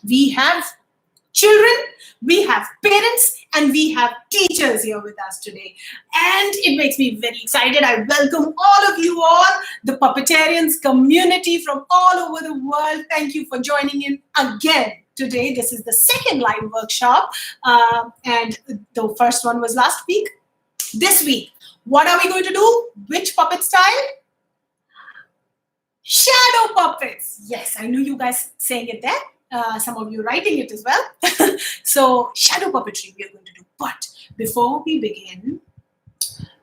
We have children, we have parents, and we have teachers here with us today. And it makes me very excited. I welcome all of you all, the Puppetarians community from all over the world. Thank you for joining in again today. This is the second live workshop, and the first one was last week. This week, what are we going to do? Which puppet style? Shadow puppets. Yes, I knew you guys saying it there. Some of you writing it as well. So shadow puppetry we are going to do. But before we begin,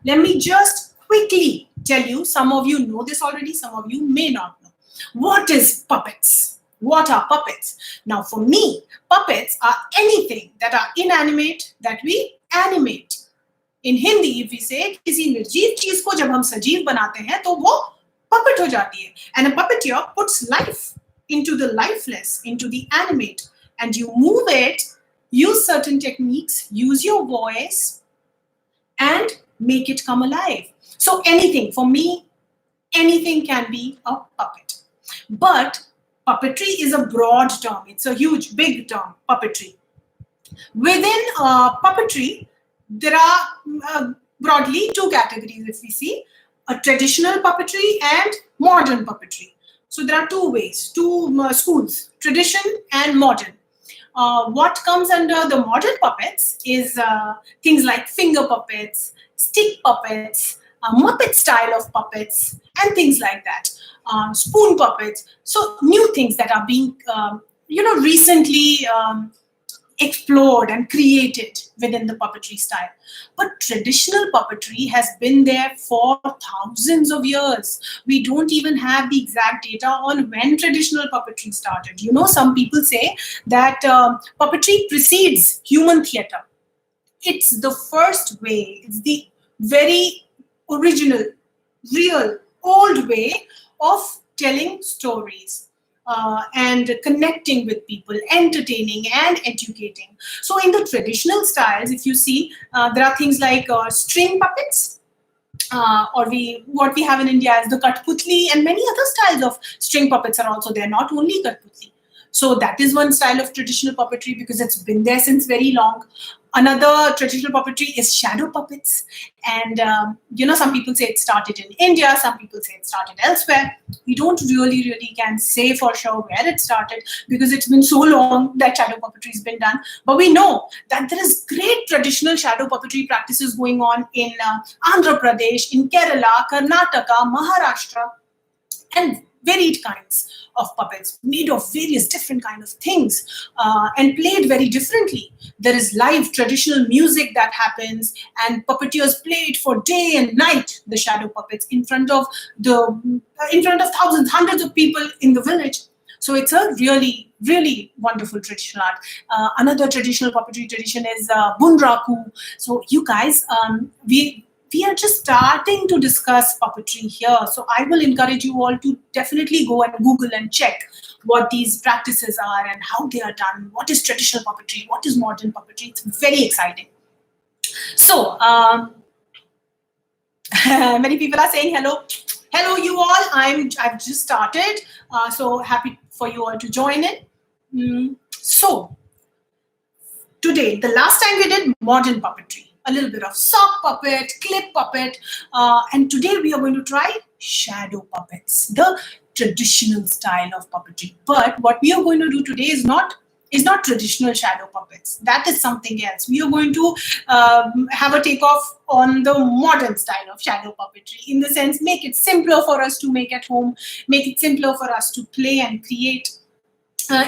let me just quickly tell you, some of you know this already, some of you may not know. What is puppets? What are puppets? Now for me, puppets are anything that are inanimate that we animate. In Hindi, if we say, किसी निर्जीव चीज को जब हम सजीव बनाते हैं, तो वो puppet हो जाती है. And a puppeteer puts life into the lifeless, into the animate, and you move it, use certain techniques, use your voice, and make it come alive. So anything, for me, anything can be a puppet. But puppetry is a broad term. It's a huge, big term, puppetry. Within puppetry, there are broadly two categories, if we see, a traditional puppetry and modern puppetry. So there are two ways, two schools, tradition and modern. What comes under the modern puppets is things like finger puppets, stick puppets, Muppet style of puppets, and things like that. Spoon puppets. So new things that are being, recently explored and created within the puppetry style. But traditional puppetry has been there for thousands of years. We don't even have the exact data on when traditional puppetry started. You know, some people say that puppetry precedes human theater. It's the first way, it's the very original, real, old way of telling stories. And connecting with people, entertaining and educating. So in the traditional styles, if you see, there are things like string puppets, or what we have in India is the Kathputli, and many other styles of string puppets are also there, not only Kathputli. So that is one style of traditional puppetry because it's been there since very long. Another traditional puppetry is shadow puppets. And, some people say it started in India, some people say it started elsewhere. We don't really can say for sure where it started because it's been so long that shadow puppetry has been done. But we know that there is great traditional shadow puppetry practices going on in Andhra Pradesh, in Kerala, Karnataka, Maharashtra, and varied kinds of puppets made of various different kind of things and played very differently. There is live traditional music that happens, and puppeteers play it for day and night, the shadow puppets, in front of thousands, hundreds of people in the village. So it's a really, really wonderful traditional art. Another traditional puppetry tradition is bunraku. So you guys, we are just starting to discuss puppetry here. So I will encourage you all to definitely go and Google and check what these practices are and how they are done. What is traditional puppetry? What is modern puppetry? It's very exciting. So many people are saying hello. Hello, you all. I've just started. So happy for you all to join in. So today, the last time we did modern puppetry. A little bit of sock puppet, clip puppet, and today we are going to try shadow puppets, the traditional style of puppetry. But what we are going to do today is not traditional shadow puppets. That is something else. We are going to have a takeoff on the modern style of shadow puppetry, in the sense, make it simpler for us to make at home, make it simpler for us to play and create.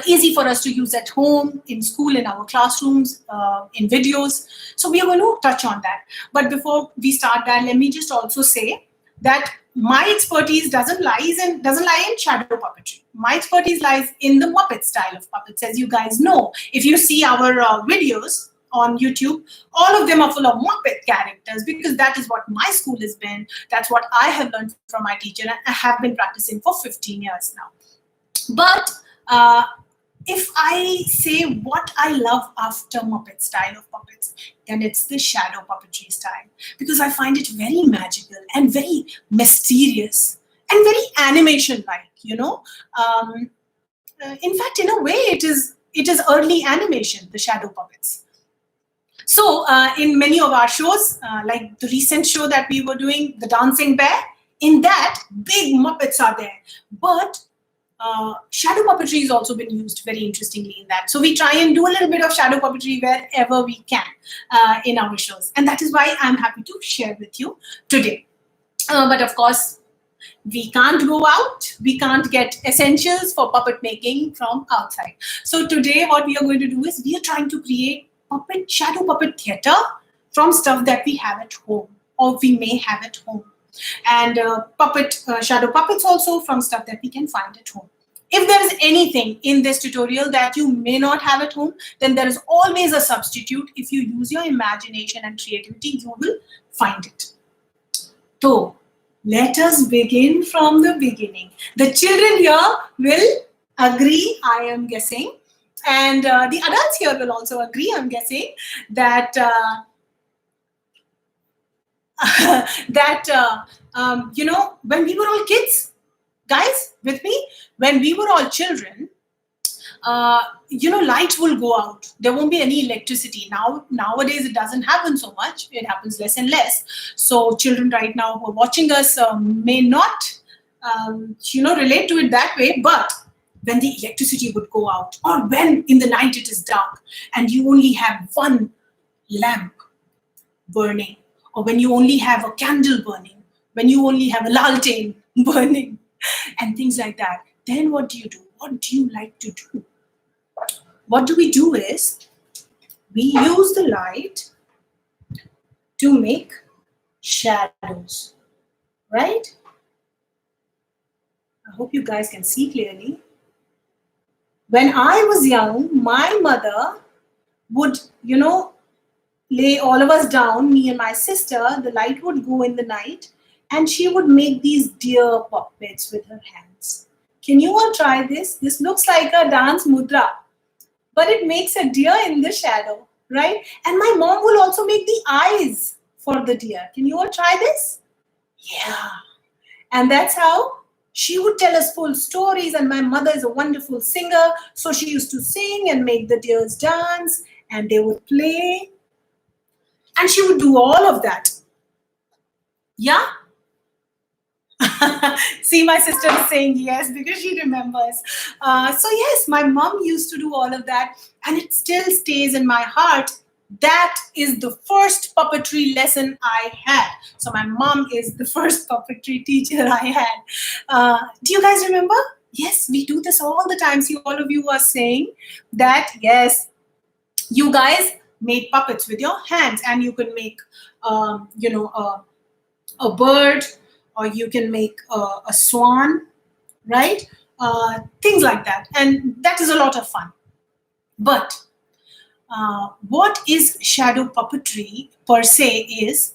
Easy for us to use at home, in school, in our classrooms, in videos. So we are going to touch on that. But before we start that, let me just also say that my expertise doesn't lie in shadow puppetry. My expertise lies in the Muppet style of puppets. As you guys know, if you see our videos on YouTube, all of them are full of Muppet characters because that is what my school has been. That's what I have learned from my teacher, and I have been practicing for 15 years now. But if I say what I love after Muppet style of puppets, then it's the shadow puppetry style, because I find it very magical and very mysterious and very animation-like, In fact, in a way, it is is early animation, the shadow puppets. So in many of our shows, like the recent show that we were doing, The Dancing Bear, in that, big Muppets are there. But shadow puppetry has also been used very interestingly in that. So we try and do a little bit of shadow puppetry wherever we can in our shows. And that is why I'm happy to share with you today. But of course, we can't go out. We can't get essentials for puppet making from outside. So today what we are going to do is we are trying to create shadow puppet theater from stuff that we have at home or we may have at home. And shadow puppets also from stuff that we can find at home. If there is anything in this tutorial that you may not have at home, then there is always a substitute. If you use your imagination and creativity, you will find it. So let us begin from the beginning. The children here will agree, I am guessing, and the adults here will also agree, I'm guessing, that you know, when we were all kids, guys, with me, when we were all children, you know, lights will go out. There won't be any electricity. Nowadays, it doesn't happen so much. It happens less and less. So children right now who are watching us may not, you know, relate to it that way. But when the electricity would go out, or when in the night it is dark and you only have one lamp burning, or when you only have a candle burning, when you only have a lantern burning, and things like that, then what do you do? What do you like to do? What do we do is, we use the light to make shadows, right? I hope you guys can see clearly. When I was young, my mother would, you know, lay all of us down, me and my sister, the light would go in the night, and she would make these deer puppets with her hands. Can you all try this? This looks like a dance mudra, but it makes a deer in the shadow, right? And my mom will also make the eyes for the deer. Can you all try this? Yeah. And that's how she would tell us full stories, and my mother is a wonderful singer, so she used to sing and make the deers dance, and they would play, and she would do all of that. Yeah? See, my sister is saying yes because she remembers. So yes, my mom used to do all of that, and it still stays in my heart. That is the first puppetry lesson I had. So my mom is the first puppetry teacher I had. Do you guys remember? Yes, we do this all the time. See, all of you are saying that, yes, you guys made puppets with your hands, and you can make, you know, a bird, or you can make a swan, right? Things like that. And that is a lot of fun. But what is shadow puppetry per se is,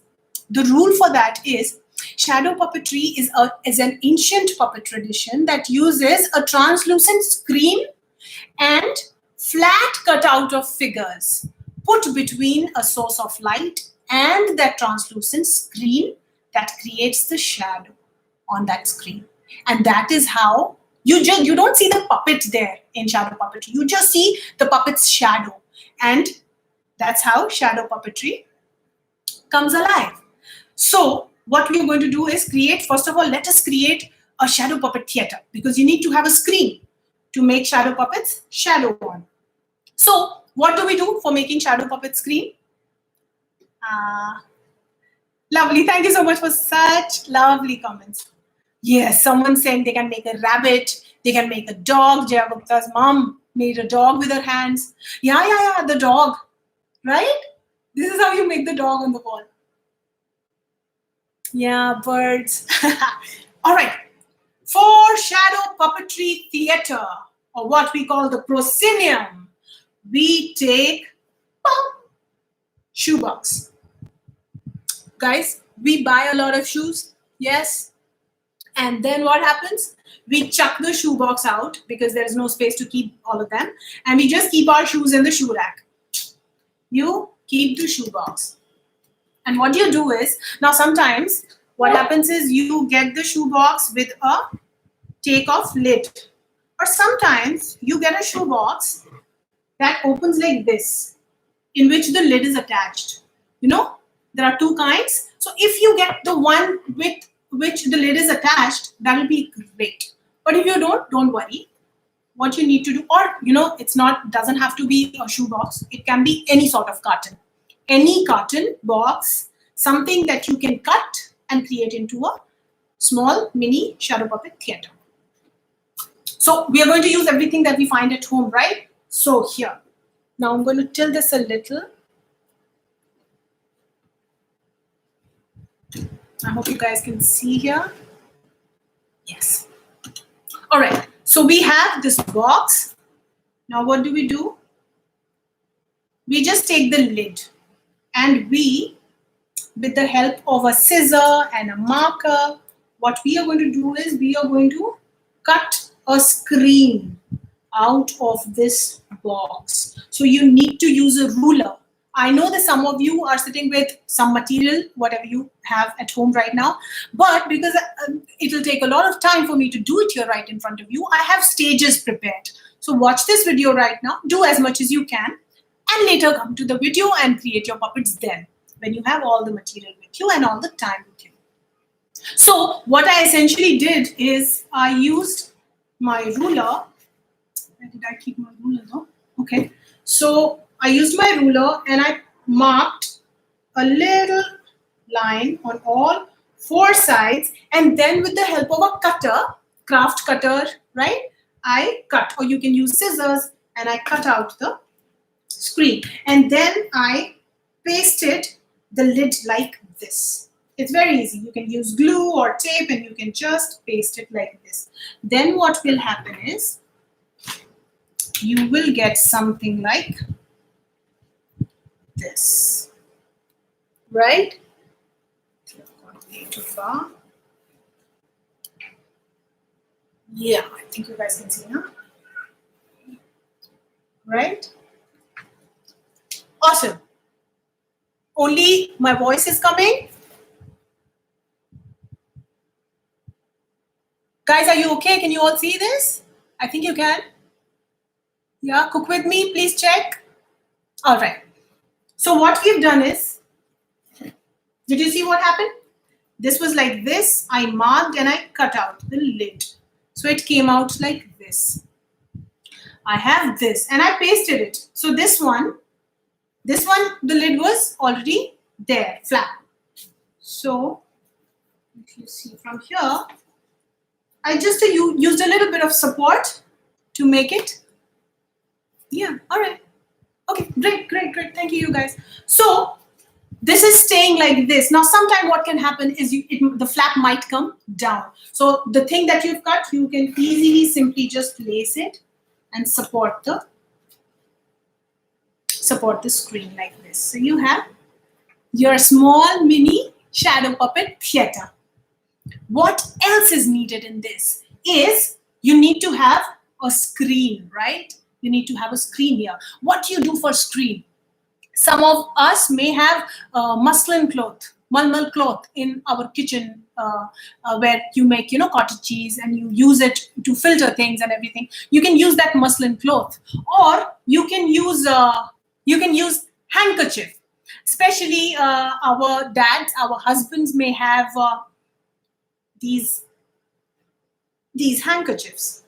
the rule for that is, shadow puppetry is an ancient puppet tradition that uses a translucent screen and flat cutout of figures put between a source of light and that translucent screen that creates the shadow on that screen. And that is how you don't see the puppet there in shadow puppetry. You just see the puppet's shadow. And that's how shadow puppetry comes alive. So what we are going to do is create, first of all, let us create a shadow puppet theater, because you need to have a screen to make shadow puppets shadow on. So what do we do for making shadow puppet screen? Lovely. Thank you so much for such lovely comments. Yes, someone saying they can make a rabbit, they can make a dog. Jaya Gupta's mom made a dog with her hands. Yeah, the dog, right? This is how you make the dog on the wall. Yeah, birds. All right. For shadow puppetry theater, or what we call the proscenium, we take shoebox. Guys, we buy a lot of shoes, yes? And then what happens? We chuck the shoebox out because there's no space to keep all of them. And we just keep our shoes in the shoe rack. You keep the shoebox. And what you do is, now sometimes what happens is you get the shoebox with a take-off lid. Or sometimes you get a shoebox that opens like this, in which the lid is attached. You know, there are two kinds. So if you get the one with which the lid is attached, that will be great. But if you don't worry. What you need to do, or you know, it's not, doesn't have to be a shoe box. It can be any sort of carton, any carton box, something that you can cut and create into a small mini shadow puppet theater. So we are going to use everything that we find at home, right? So here, now I'm going to tilt this a little. I hope you guys can see here. Yes. All right. So we have this box. Now what do? We just take the lid and we, with the help of a scissor and a marker, what we are going to do is we are going to cut a screen out of this box. So you need to use a ruler. I know that some of you are sitting with some material, whatever you have at home right now, but because it will take a lot of time for me to do it here right in front of you, I have stages prepared. So watch this video right now, do as much as you can, and later come to the video and create your puppets then, when you have all the material with you and all the time with you. So what I essentially did is I used my ruler. Where did I keep my ruler though? Okay. So I used my ruler and I marked a little line on all four sides, and then with the help of a cutter, craft cutter, right? I cut, or you can use scissors, and I cut out the screen. And then I pasted the lid like this. It's very easy. You can use glue or tape and you can just paste it like this. Then what will happen is you will get something like this, right? Way too far. Yeah, I think you guys can see now. Right? Awesome. Only my voice is coming. Guys, are you okay? Can you all see this? I think you can. Yeah, cook with me, please check. All right. So what we've done is, did you see what happened? This was like this. I marked and I cut out the lid. So it came out like this. I have this and I pasted it. So this one, the lid was already there, flat. So if you see from here, I just used a little bit of support to make it. Yeah, all right. Okay, great. Thank you, guys. So this is staying like this. Now, sometime what can happen is the flap might come down. So the thing that you've cut, you can easily simply just place it and support the screen like this. So you have your small mini shadow puppet theater. What else is needed in this is you need to have a screen, right? You need to have a screen here. What do you do for screen? Some of us may have muslin cloth, mulmal cloth in our kitchen where you make, cottage cheese and you use it to filter things and everything. You can use that muslin cloth, or you can use handkerchief. Especially our dads, our husbands may have these handkerchiefs,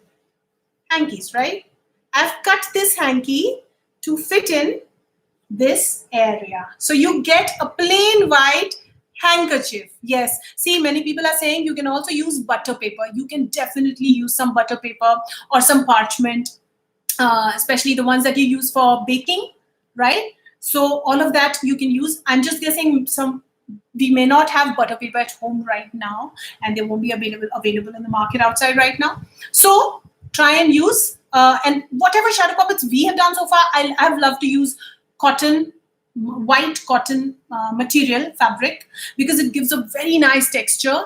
hankies, right? I've cut this hanky to fit in this area. So you get a plain white handkerchief. Yes. See, many people are saying you can also use butter paper. You can definitely use some butter paper or some parchment, especially the ones that you use for baking, right? So all of that you can use. I'm just guessing we may not have butter paper at home right now, and they won't be available in the market outside right now. So try and use, and whatever shadow puppets we have done so far, I've loved to use cotton, white cotton material, fabric, because it gives a very nice texture,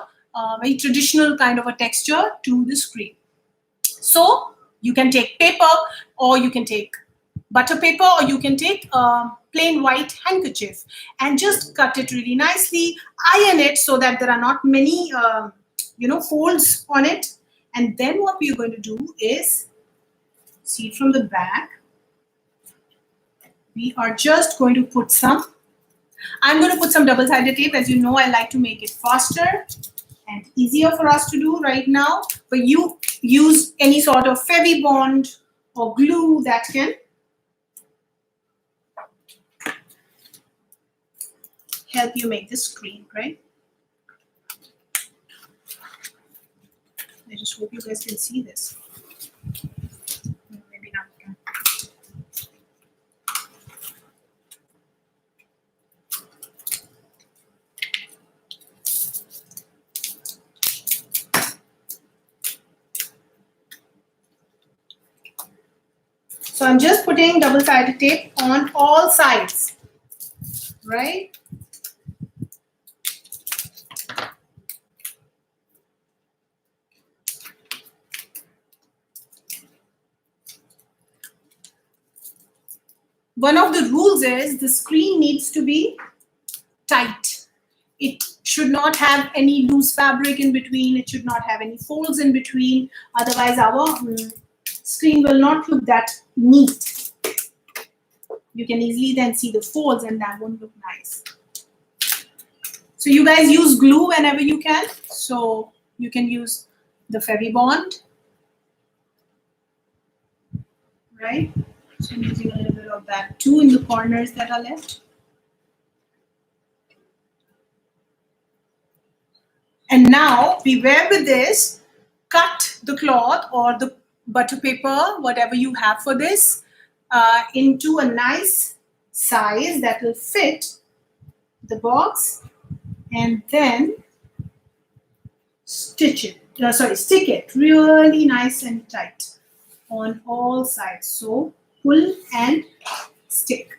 very traditional kind of a texture to the screen. So you can take paper, or you can take butter paper, or you can take plain white handkerchief and just cut it really nicely, iron it so that there are not many folds on it. And then what we're going to do is, see it from the back, we are just going to put some, I'm going to put some double-sided tape. As you know, I like to make it faster and easier for us to do right now. But you use any sort of Fevibond or glue that can help you make the screen, right? I just hope you guys can see this. Maybe not. So I'm just putting double-sided tape on all sides, right? One of the rules is the screen needs to be tight. It should not have any loose fabric in between. It should not have any folds in between. Otherwise, our screen will not look that neat. You can easily then see the folds and that won't look nice. So you guys use glue whenever you can. So you can use the Fevibond, right? So I'm using a little bit of that too in the corners that are left. And now, beware with this, cut the cloth or the butter paper, whatever you have for this, into a nice size that will fit the box, and then stick it really nice and tight on all sides. So pull and stick.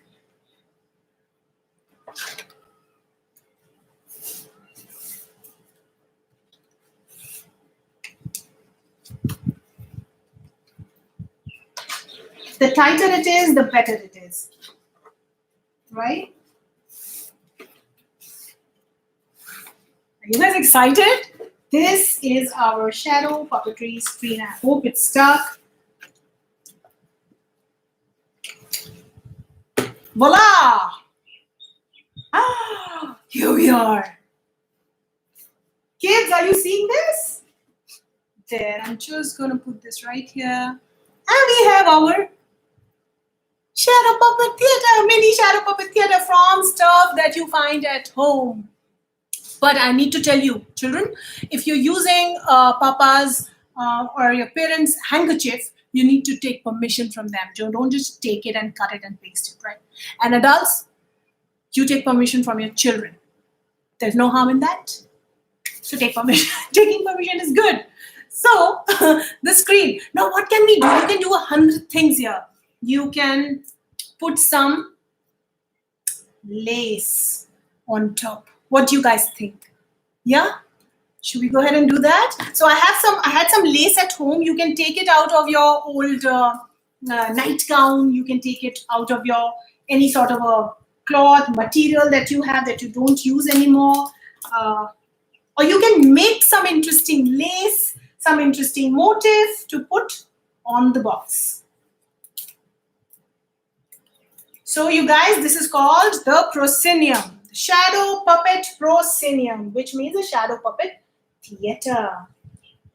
The tighter it is, the better it is, right? Are you guys excited? This is our shadow puppetry screen. I hope it's stuck. Voila! Ah, here we are. Kids, are you seeing this? There, I'm just gonna put this right here. And we have our shadow puppet theater, mini shadow puppet theater from stuff that you find at home. But I need to tell you, children, if you're using Papa's or your parents' handkerchief, you need to take permission from them. Don't just take it and cut it and paste it, right? And adults, you take permission from your children. There's no harm in that. So take permission. Taking permission is good. So the screen. Now what can we do? You can do 100 things here. You can put some lace on top. What do you guys think? Yeah? Should we go ahead and do that? So I had some lace at home. You can take it out of your old nightgown. You can take it out of your any sort of a cloth material that you have that you don't use anymore. Or you can make some interesting lace, some interesting motif to put on the box. So you guys, this is called the proscenium. Shadow Puppet Proscenium, which means a shadow puppet theater.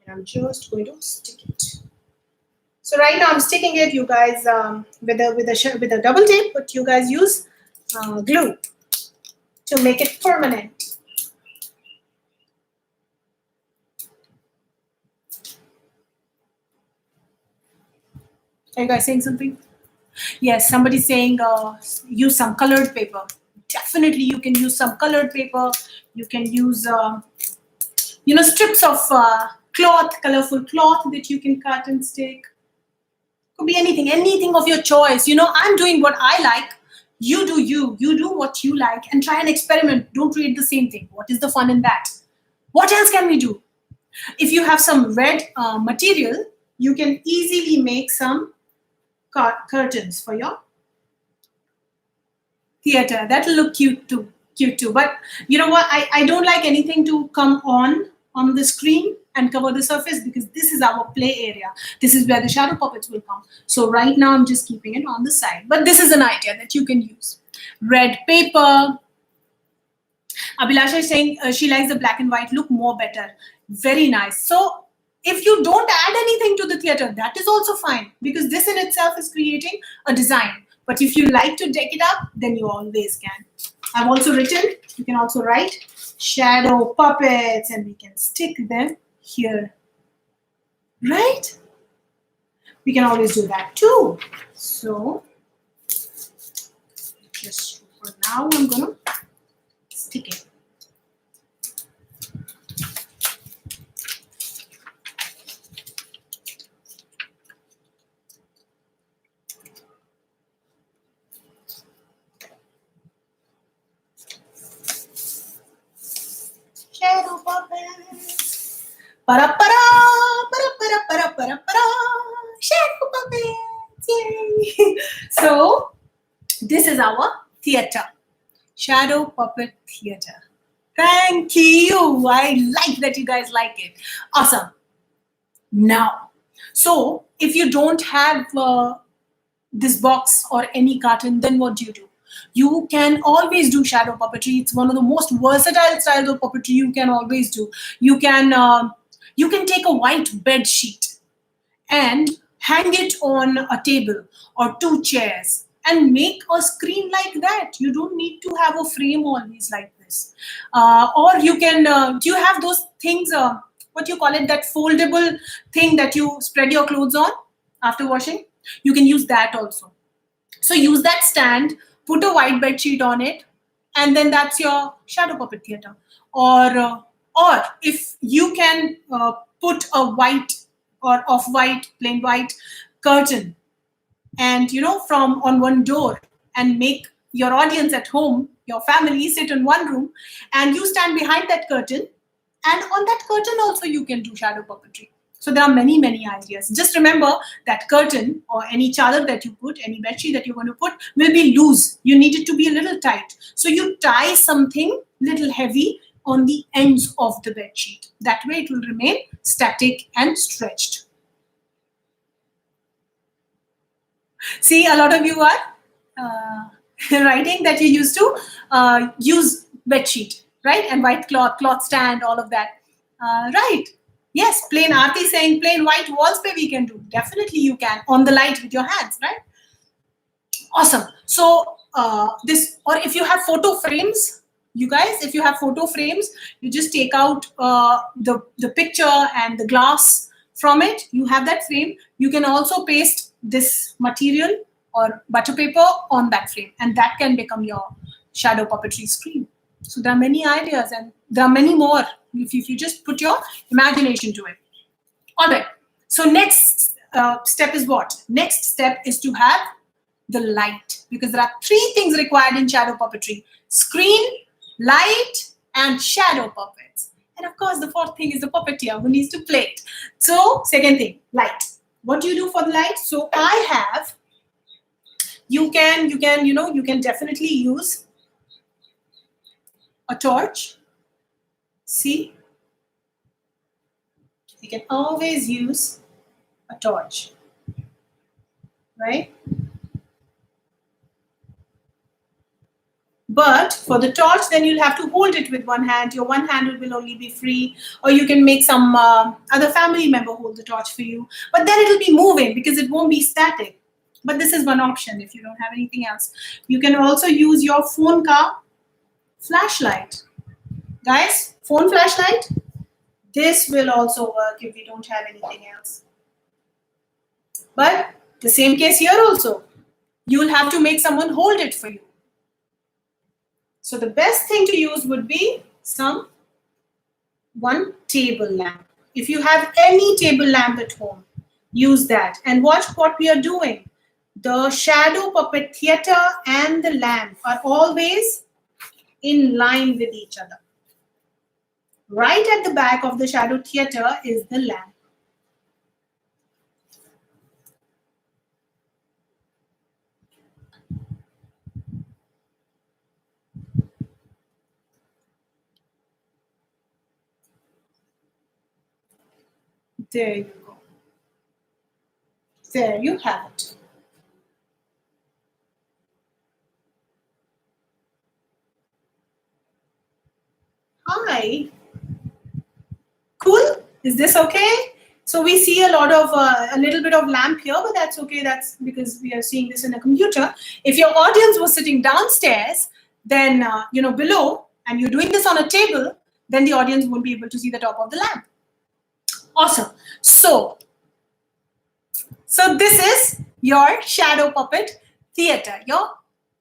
And I'm just going to stick it. So right now I'm sticking it, you guys, with a double tape, but you guys use glue to make it permanent. Are you guys saying something? Yes, somebody's saying use some colored paper. Definitely, you can use some colored paper. You can use, strips of cloth, colorful cloth that you can cut and stick. Could be anything of your choice. I'm doing what I like. You do you. You do what you like and try and experiment. Don't read the same thing. What is the fun in that? What else can we do? If you have some red material, you can easily make some curtains for your theater. That'll look cute too. But you know what? I don't like anything to come on the screen and cover the surface because this is our play area. This is where the shadow puppets will come. So right now I'm just keeping it on the side. But this is an idea that you can use. Red paper. Abhilasha is saying she likes the black and white look more better. Very nice. So if you don't add anything to the theater, that is also fine because this in itself is creating a design. But if you like to deck it up, then you always can. I've also written, you can also write shadow puppets and we can stick them here. Right? We can always do that too. So just for now, I'm going to stick it. Shadow puppets. Para para para para para para para. Shadow puppets. Yay! So this is our theater. Shadow puppet theater. Thank you. I like that you guys like it. Awesome. Now, so if you don't have this box or any carton, then what do? You can always do shadow puppetry. It's one of the most versatile styles of puppetry you can always do. You can take a white bed sheet and hang it on a table or two chairs and make a screen like that. You don't need to have a frame always like this. Or you can, do you have those things, what do you call it, that foldable thing that you spread your clothes on after washing? You can use that also. So use that stand, put a white bed sheet on it, and then that's your shadow puppet theater. Or if you can put a white or off-white, plain white curtain, and from on one door, and make your audience at home, your family, sit in one room, and you stand behind that curtain, and on that curtain also you can do shadow puppetry. So there are many, many ideas. Just remember that curtain or any chadar that you put, any bedsheet that you're going to put will be loose. You need it to be a little tight. So you tie something little heavy on the ends of the bedsheet. That way it will remain static and stretched. See, a lot of you are writing that you used to use bedsheet, right? And white cloth stand, all of that. Right. Yes, plain Aarti saying plain white walls where we can do. Definitely you can on the light with your hands, right? Awesome. So this, or if you have photo frames, you guys, if you have photo frames, you just take out the picture and the glass from it. You have that frame. You can also paste this material or butter paper on that frame, and that can become your shadow puppetry screen. So there are many ideas, and there are many more if you just put your imagination to it. All right. So next step is what? Next step is to have the light, because there are three things required in shadow puppetry: screen, light, and shadow puppets. And of course, the fourth thing is the puppeteer who needs to play it. So second thing, light. What do you do for the light? So I have, you can definitely use a torch. See, you can always use a torch, right? But for the torch, then you'll have to hold it with one hand. Your one hand will only be free, or you can make some other family member hold the torch for you. But then it'll be moving because it won't be static. But this is one option if you don't have anything else. You can also use your phone ka flashlight. Guys, phone flashlight, this will also work if you don't have anything else. But the same case here also. You'll have to make someone hold it for you. So the best thing to use would be one table lamp. If you have any table lamp at home, use that. And watch what we are doing. The shadow puppet theater and the lamp are always in line with each other. Right at the back of the shadow theater is the lamp. There you go. There you have it. Hi. Cool? Is this okay? So we see a lot of, a little bit of lamp here, but that's okay. That's because we are seeing this in a computer. If your audience was sitting downstairs, then, below, and you're doing this on a table, then the audience won't be able to see the top of the lamp. Awesome. So this is your shadow puppet theater, your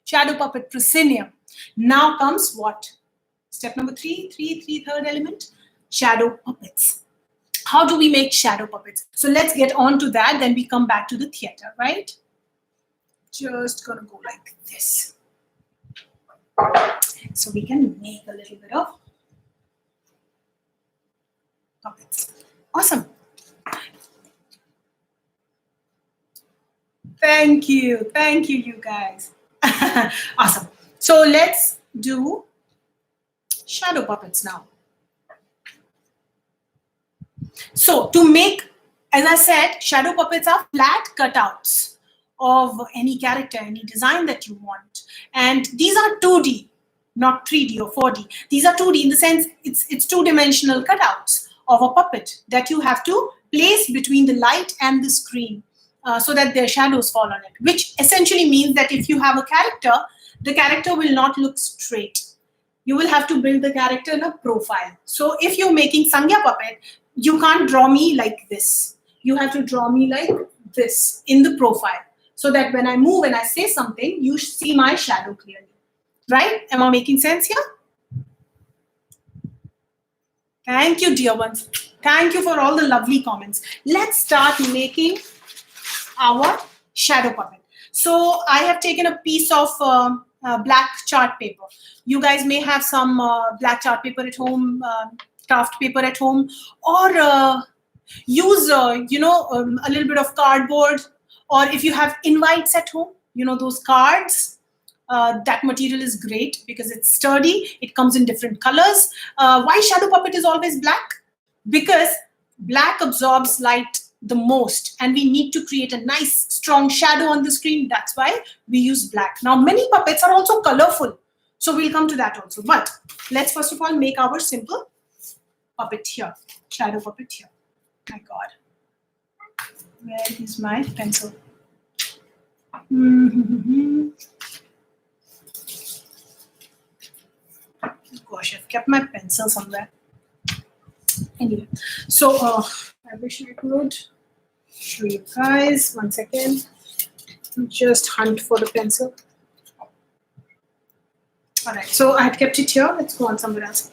shadow puppet proscenium. Now comes what? Step number three, third element, shadow puppets. How do we make shadow puppets? So let's get on to that, then we come back to the theater, right? Just gonna go like this. So we can make a little bit of puppets. Awesome. Thank you, you guys. Awesome. So let's do shadow puppets now. So to make, as I said, shadow puppets are flat cutouts of any character, any design that you want. And these are 2D, not 3D or 4D. These are 2D in the sense it's two-dimensional cutouts of a puppet that you have to place between the light and the screen so that their shadows fall on it, which essentially means that if you have a character, the character will not look straight. You will have to build the character in a profile. So if you're making Sangya puppet, you can't draw me like this. You have to draw me like this in the profile so that when I move and I say something, you see my shadow clearly. Right? Am I making sense here? Thank you, dear ones. Thank you for all the lovely comments. Let's start making our shadow puppet. So I have taken a piece of black chart paper. You guys may have some black chart paper at home, craft paper at home, or use a little bit of cardboard, or if you have invites at home, those cards, that material is great because it's sturdy. It comes in different colors. Why shadow puppet is always black? Because black absorbs light the most, and we need to create a nice strong shadow on the screen. That's why we use black. Now many puppets are also colorful, so we'll come to that also, but let's first of all make our simple puppet here, shadow puppet here. My God, where is my pencil? Gosh, I've kept my pencil somewhere. Anyway, so I wish I could show you guys. 1 second. Just hunt for the pencil. All right, so I had kept it here. Let's go on somewhere else.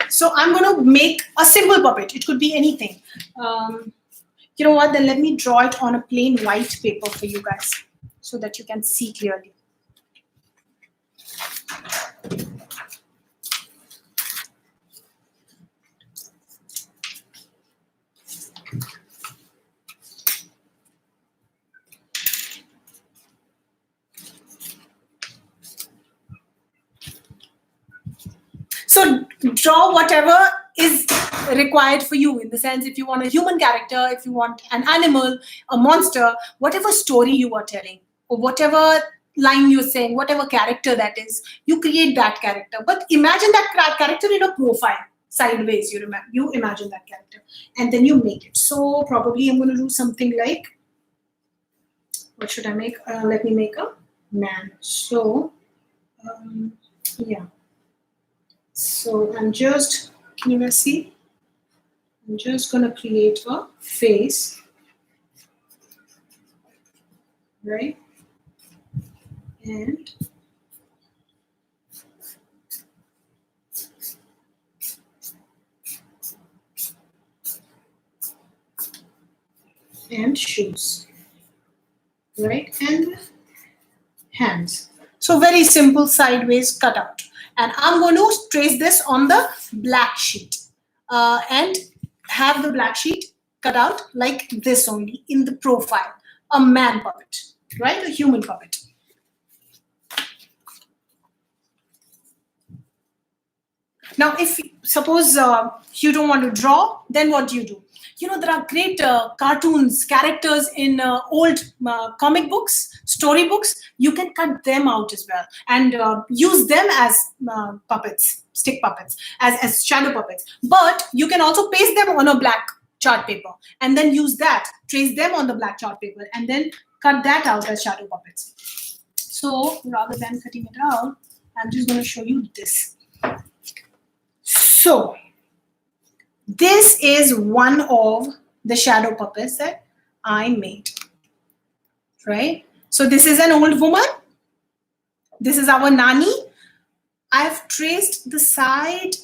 So I'm going to make a simple puppet. It could be anything. You know what? Then let me draw it on a plain white paper for you guys so that you can see clearly. So draw whatever is required for you, in the sense if you want a human character, if you want an animal, a monster, whatever story you are telling, or whatever line you're saying, whatever character that is, you create that character. But imagine that character in a profile, sideways, you imagine that character, and then you make it. So probably I'm going to do something like, what should I make? Let me make a man. So, yeah. So I'm just, can you guys see? I'm just going to create a face, right? And shoes, right? And hands. So very simple sideways cutout. And I'm going to trace this on the black sheet and have the black sheet cut out like this only in the profile. A man puppet, right? A human puppet. Now, if suppose you don't want to draw, then what do? You know, there are great cartoons, characters in old comic books, story books. You can cut them out as well and use them as puppets, stick puppets, as shadow puppets. But you can also paste them on a black chart paper and then use that, trace them on the black chart paper, and then cut that out as shadow puppets. So rather than cutting it out, I'm just going to show you this. So this is one of the shadow puppets that I made, right? So this is an old woman. This is our Nani. I've traced the side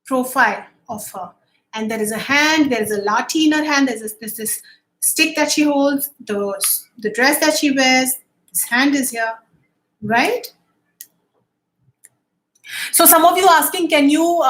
profile of her. And there is a hand, there is a lathi in her hand, there's this stick that she holds, the dress that she wears, this hand is here, right? So some of you asking, can you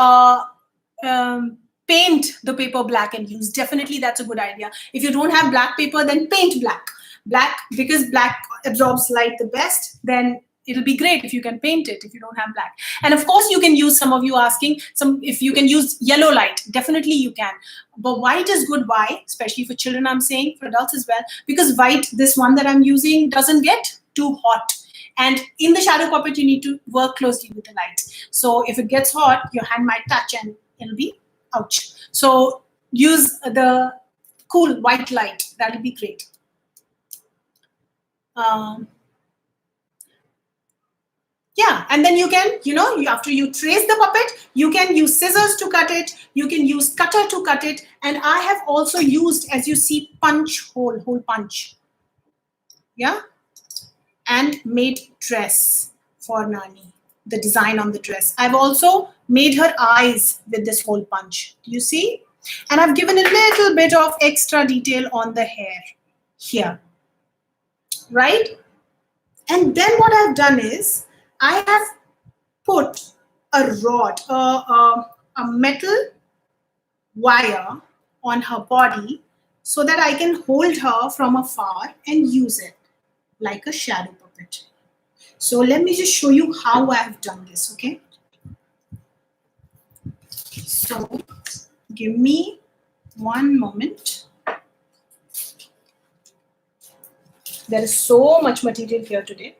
paint the paper black and use? Definitely, that's a good idea. If you don't have black paper, then paint black. Black, because black absorbs light the best, then it'll be great if you can paint it if you don't have black. And of course, you can use, some of you asking, if you can use yellow light. Definitely you can. But white is good. Why? Especially for children, I'm saying, for adults as well. Because white, this one that I'm using, doesn't get too hot. And in the shadow puppet, you need to work closely with the light. So if it gets hot, your hand might touch and it'll be ouch. So use the cool white light. That'll be great. Yeah, and then you can, after you trace the puppet, you can use scissors to cut it. You can use cutter to cut it. And I have also used, as you see, punch hole punch. Yeah. And made dress for Nani, the design on the dress. I've also made her eyes with this hole punch. Do you see? And I've given a little bit of extra detail on the hair here, right? And then what I've done is I have put a rod, a metal wire on her body so that I can hold her from afar and use it like a shadow puppet. So let me just show you how I have done this, okay? So give me one moment. There is so much material here today.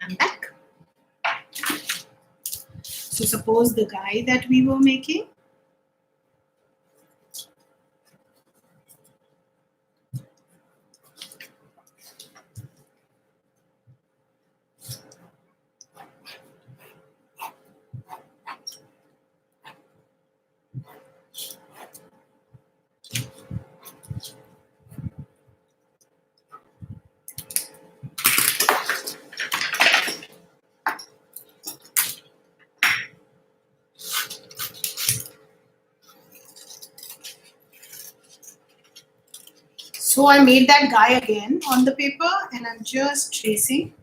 I'm back. So suppose the guy that we were making, so I made that guy again on the paper and I'm just tracing.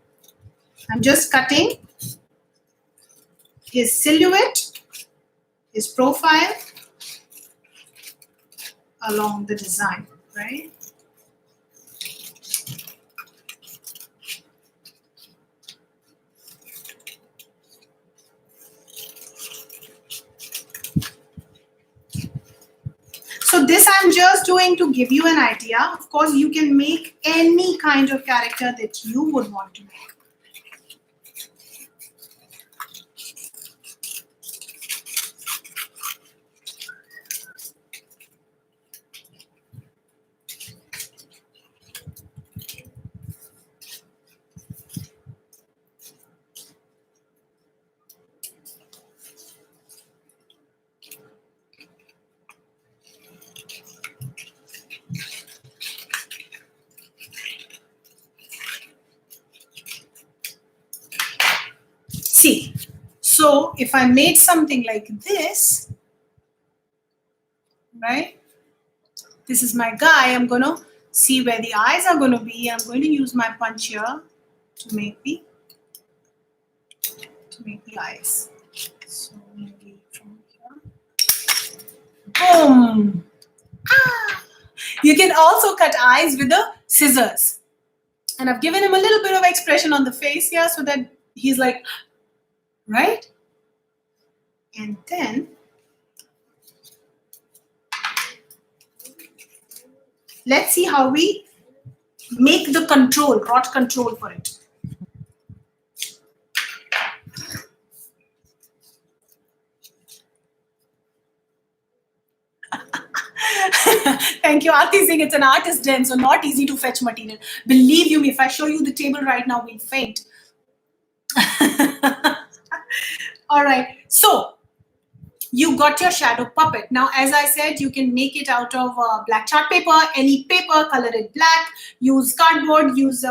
I'm just cutting his silhouette, his profile along the design, right? So this I'm just doing to give you an idea. Of course, you can make any kind of character that you would want to make. See, so if I made something like this, right? This is my guy. I'm going to see where the eyes are going to be. I'm going to use my punch here to make the eyes. So maybe from here. Boom! Ah! You can also cut eyes with the scissors. And I've given him a little bit of expression on the face here so that he's like, right? And then let's see how we make the control, rod control for it. Thank you, Aarti Singh. It's an artist den, so not easy to fetch material. Believe you me, if I show you the table right now, we'll faint. All right, so you got your shadow puppet. Now, as I said, you can make it out of black chart paper, any paper, color it black, use cardboard, use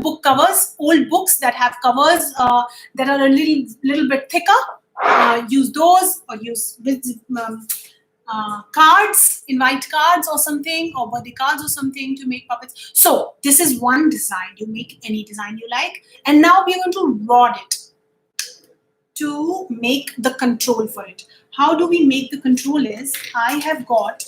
book covers, old books that have covers that are a little bit thicker. Use those, or use cards, invite cards or something, or birthday cards or something to make puppets. So this is one design. You make any design you like, and now we're going to rod it to make the control for it. How do we make the control is, I've got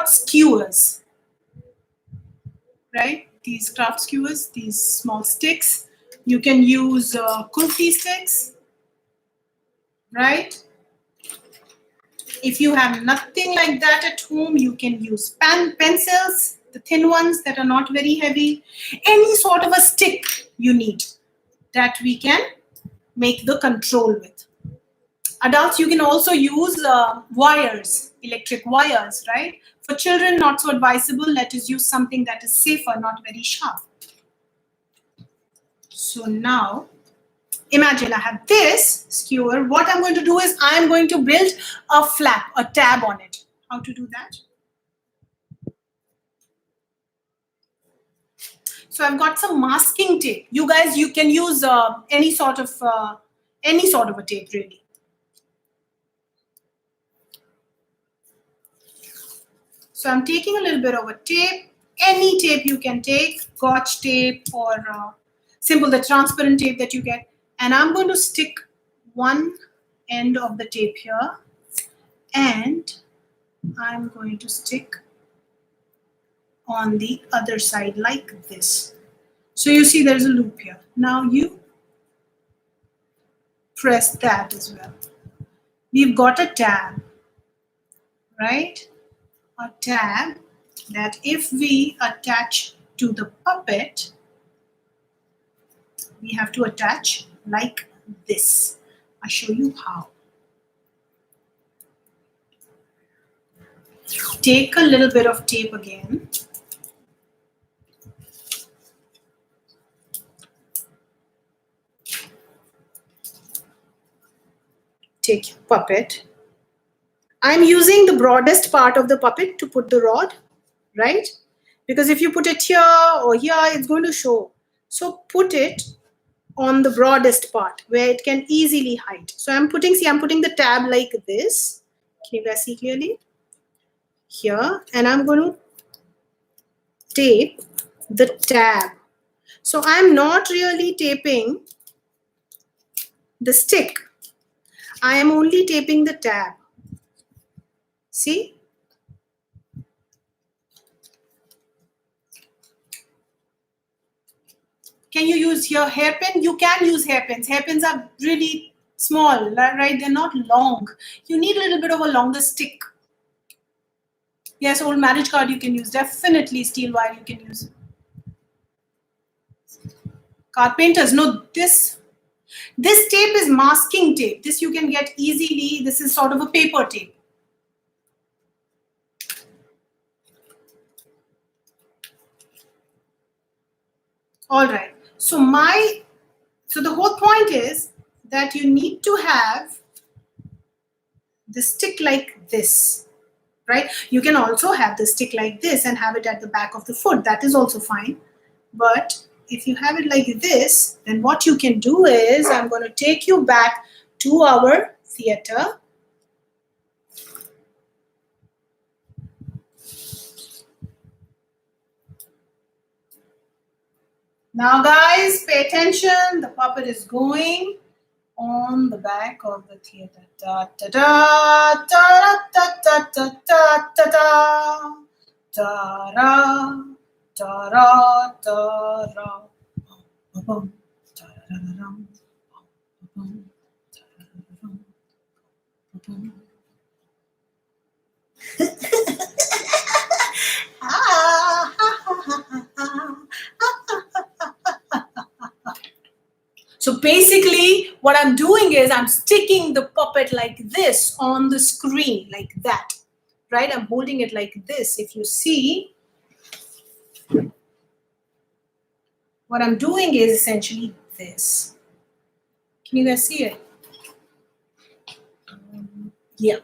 skewers, right? These craft skewers, these small sticks. You can use kulfi sticks, right? If you have nothing like that at home, you can use pencils, the thin ones that are not very heavy. Any sort of a stick you need that we can make the control with. Adults, you can also use wires, electric wires, right? For children, not so advisable. Let us use something that is safer, not very sharp. So now, imagine I have this skewer. What I'm going to do is I'm going to build a flap, a tab on it. How to do that? So I've got some masking tape. You guys, you can use any sort of a tape, really. So I'm taking a little bit of a tape. Any tape you can take, Scotch tape or simple, the transparent tape that you get. And I'm going to stick one end of the tape here. And I'm going to stick on the other side like this. So you see there's a loop here. Now you press that as well. We've got a tab, right? A tab that if we attach to the puppet, we have to attach like this. I'll show you how. Take a little bit of tape again. Take your puppet. I'm using the broadest part of the puppet to put the rod, right? Because if you put it here or here, it's going to show. So put it on the broadest part where it can easily hide. So I'm putting the tab like this. Can you guys see clearly? Here, and I'm going to tape the tab. So I'm not really taping the stick. I am only taping the tab. See? Can you use here hairpin? You can use hairpins. Hairpins are really small, right? They're not long. You need a little bit of a longer stick. Yes, old marriage card you can use. Definitely steel wire you can use. Card painters, no, this tape is masking tape. This you can get easily. This is sort of a paper tape. All right. So the whole point is that you need to have the stick like this, right? You can also have the stick like this and have it at the back of the foot. That is also fine. But if you have it like this, then what you can do is, I'm going to take you back to our theater. Now guys, pay attention. The puppet is going on the back of the theater. Da da da da da da da da da da da da da da da da. Bum, da da da da. Bum, da da da da. Bum. So basically what I'm doing is I'm sticking the puppet like this on the screen, like that, right? I'm holding it like this. If you see, what I'm doing is essentially this. Can you guys see it? Yeah.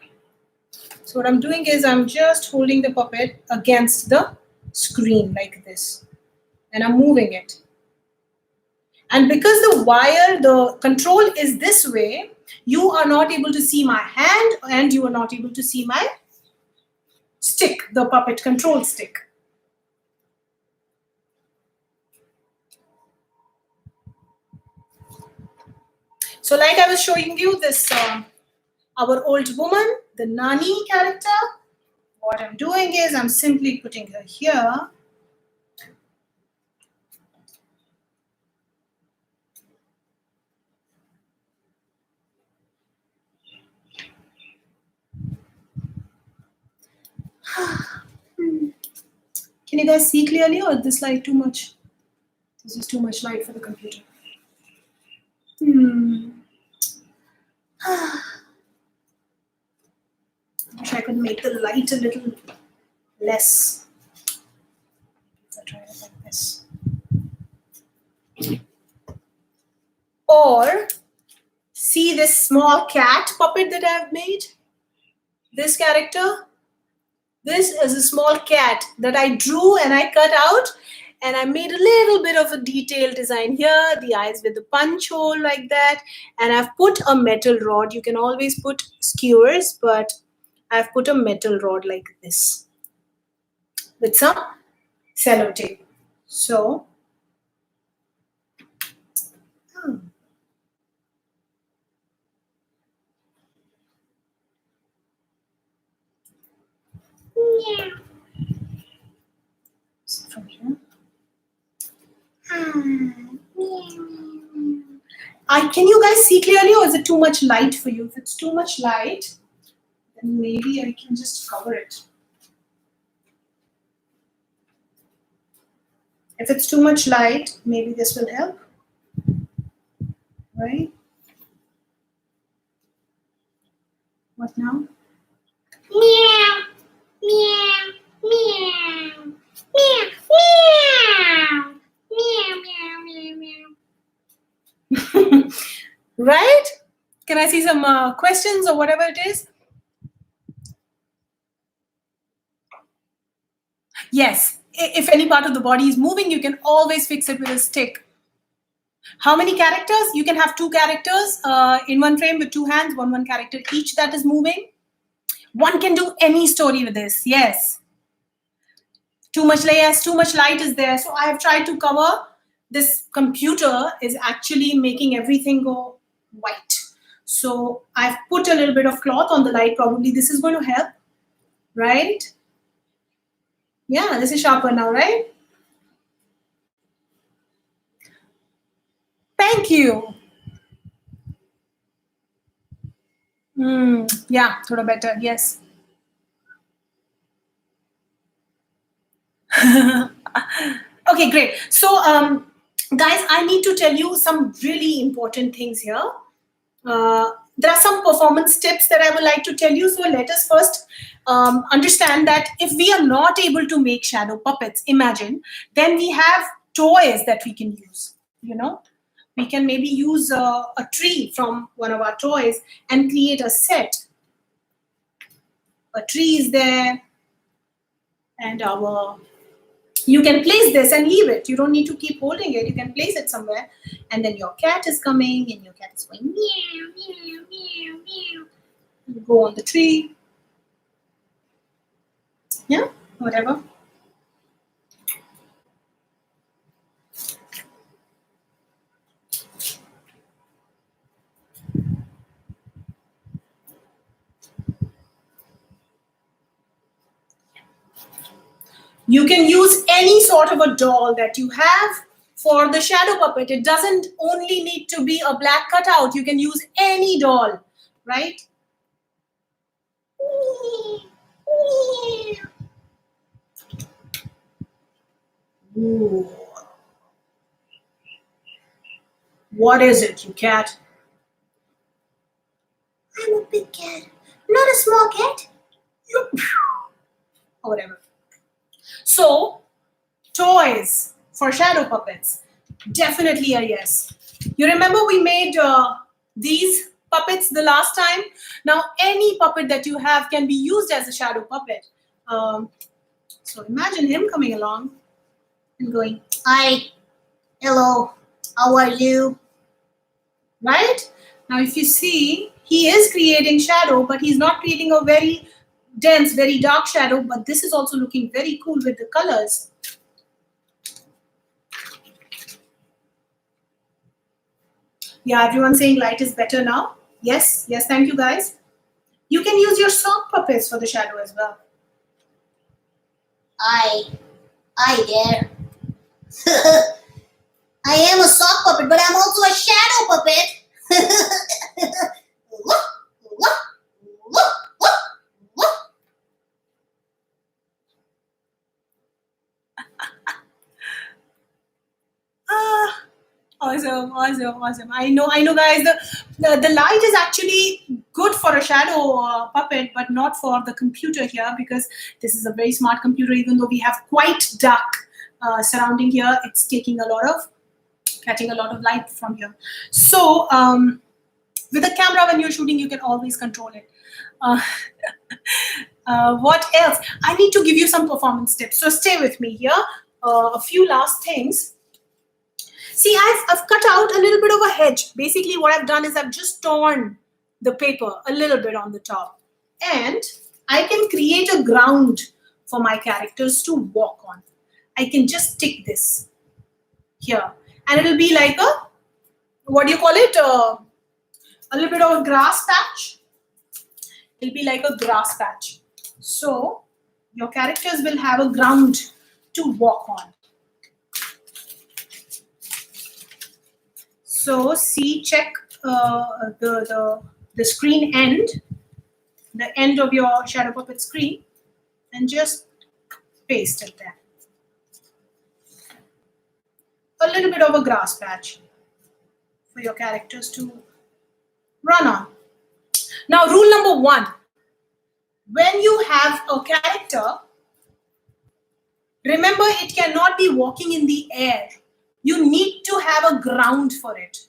So what I'm doing is I'm just holding the puppet against the screen like this, and I'm moving it. And because the wire, the control is this way, you are not able to see my hand and you are not able to see my stick, the puppet control stick. So like I was showing you this, our old woman, the Nani character, what I'm doing is I'm simply putting her here. Can you guys see clearly, or is this light too much? This is too much light for the computer. I wish I could make the light a little less. I'll try it like this. Or see this small cat puppet that I've made? This character? This is a small cat that I drew and I cut out, and I made a little bit of a detailed design here, the eyes with the punch hole like that, and I've put a metal rod. You can always put skewers, but I've put a metal rod like this with some sellotape. So, yeah. So from here. Can you guys see clearly, or is it too much light for you? If it's too much light, then maybe I can just cover it. If it's too much light, maybe this will help, right? What now? Meow, meow, meow, meow, meow, meow, meow, meow, meow. Right? Can I see some questions or whatever it is? Yes. If any part of the body is moving, you can always fix it with a stick. How many characters? You can have 2 characters in one frame with 2 hands, one character each that is moving. One can do any story with this. Yes. Too much layers, too much light is there. So I have tried to cover. This computer is actually making everything go white. So I've put a little bit of cloth on the light. Probably this is going to help, right? Yeah, this is sharper now, right? Thank you. Yeah, thoda better, yes. Okay, great. So, guys, I need to tell you some really important things here. There are some performance tips that I would like to tell you. So let us first understand that if we are not able to make shadow puppets, imagine, then we have toys that we can use, you know. We can maybe use a tree from one of our toys and create a set. A tree is there, and you can place this and leave it. You don't need to keep holding it. You can place it somewhere, and then your cat is coming, and your cat is going meow, meow, meow, meow. You go on the tree. Yeah, whatever. You can use any sort of a doll that you have for the shadow puppet. It doesn't only need to be a black cutout. You can use any doll, right? Ooh. What is it, you cat? I'm a big cat, not a small cat. Or whatever. So, toys for shadow puppets. Definitely a yes. You remember we made these puppets the last time? Now, any puppet that you have can be used as a shadow puppet. So imagine him coming along and going, hi, hello, how are you? Right? Now, if you see, he is creating shadow, but he's not creating a very dense, very dark shadow, but this is also looking very cool with the colors. Yeah, everyone's saying light is better now. Yes, yes, thank you guys. You can use your sock puppets for the shadow as well. Hi there. I am a sock puppet, but I'm also a shadow puppet. Awesome. I know, guys. The light is actually good for a shadow puppet, but not for the computer here, because this is a very smart computer. Even though we have quite dark surrounding here, it's catching a lot of light from here. So with a camera, when you're shooting, you can always control it. What else? I need to give you some performance tips. So stay with me here. A few last things. See, I've cut out a little bit of a hedge. Basically, what I've done is I've just torn the paper a little bit on the top. And I can create a ground for my characters to walk on. I can just stick this here. And it'll be like a, what do you call it? A little bit of a grass patch. It'll be like a grass patch. So your characters will have a ground to walk on. So see, check the screen end, the end of your shadow puppet screen, and just paste it there. A little bit of a grass patch for your characters to run on. Now, rule number 1, when you have a character, remember it cannot be walking in the air. You need to have a ground for it.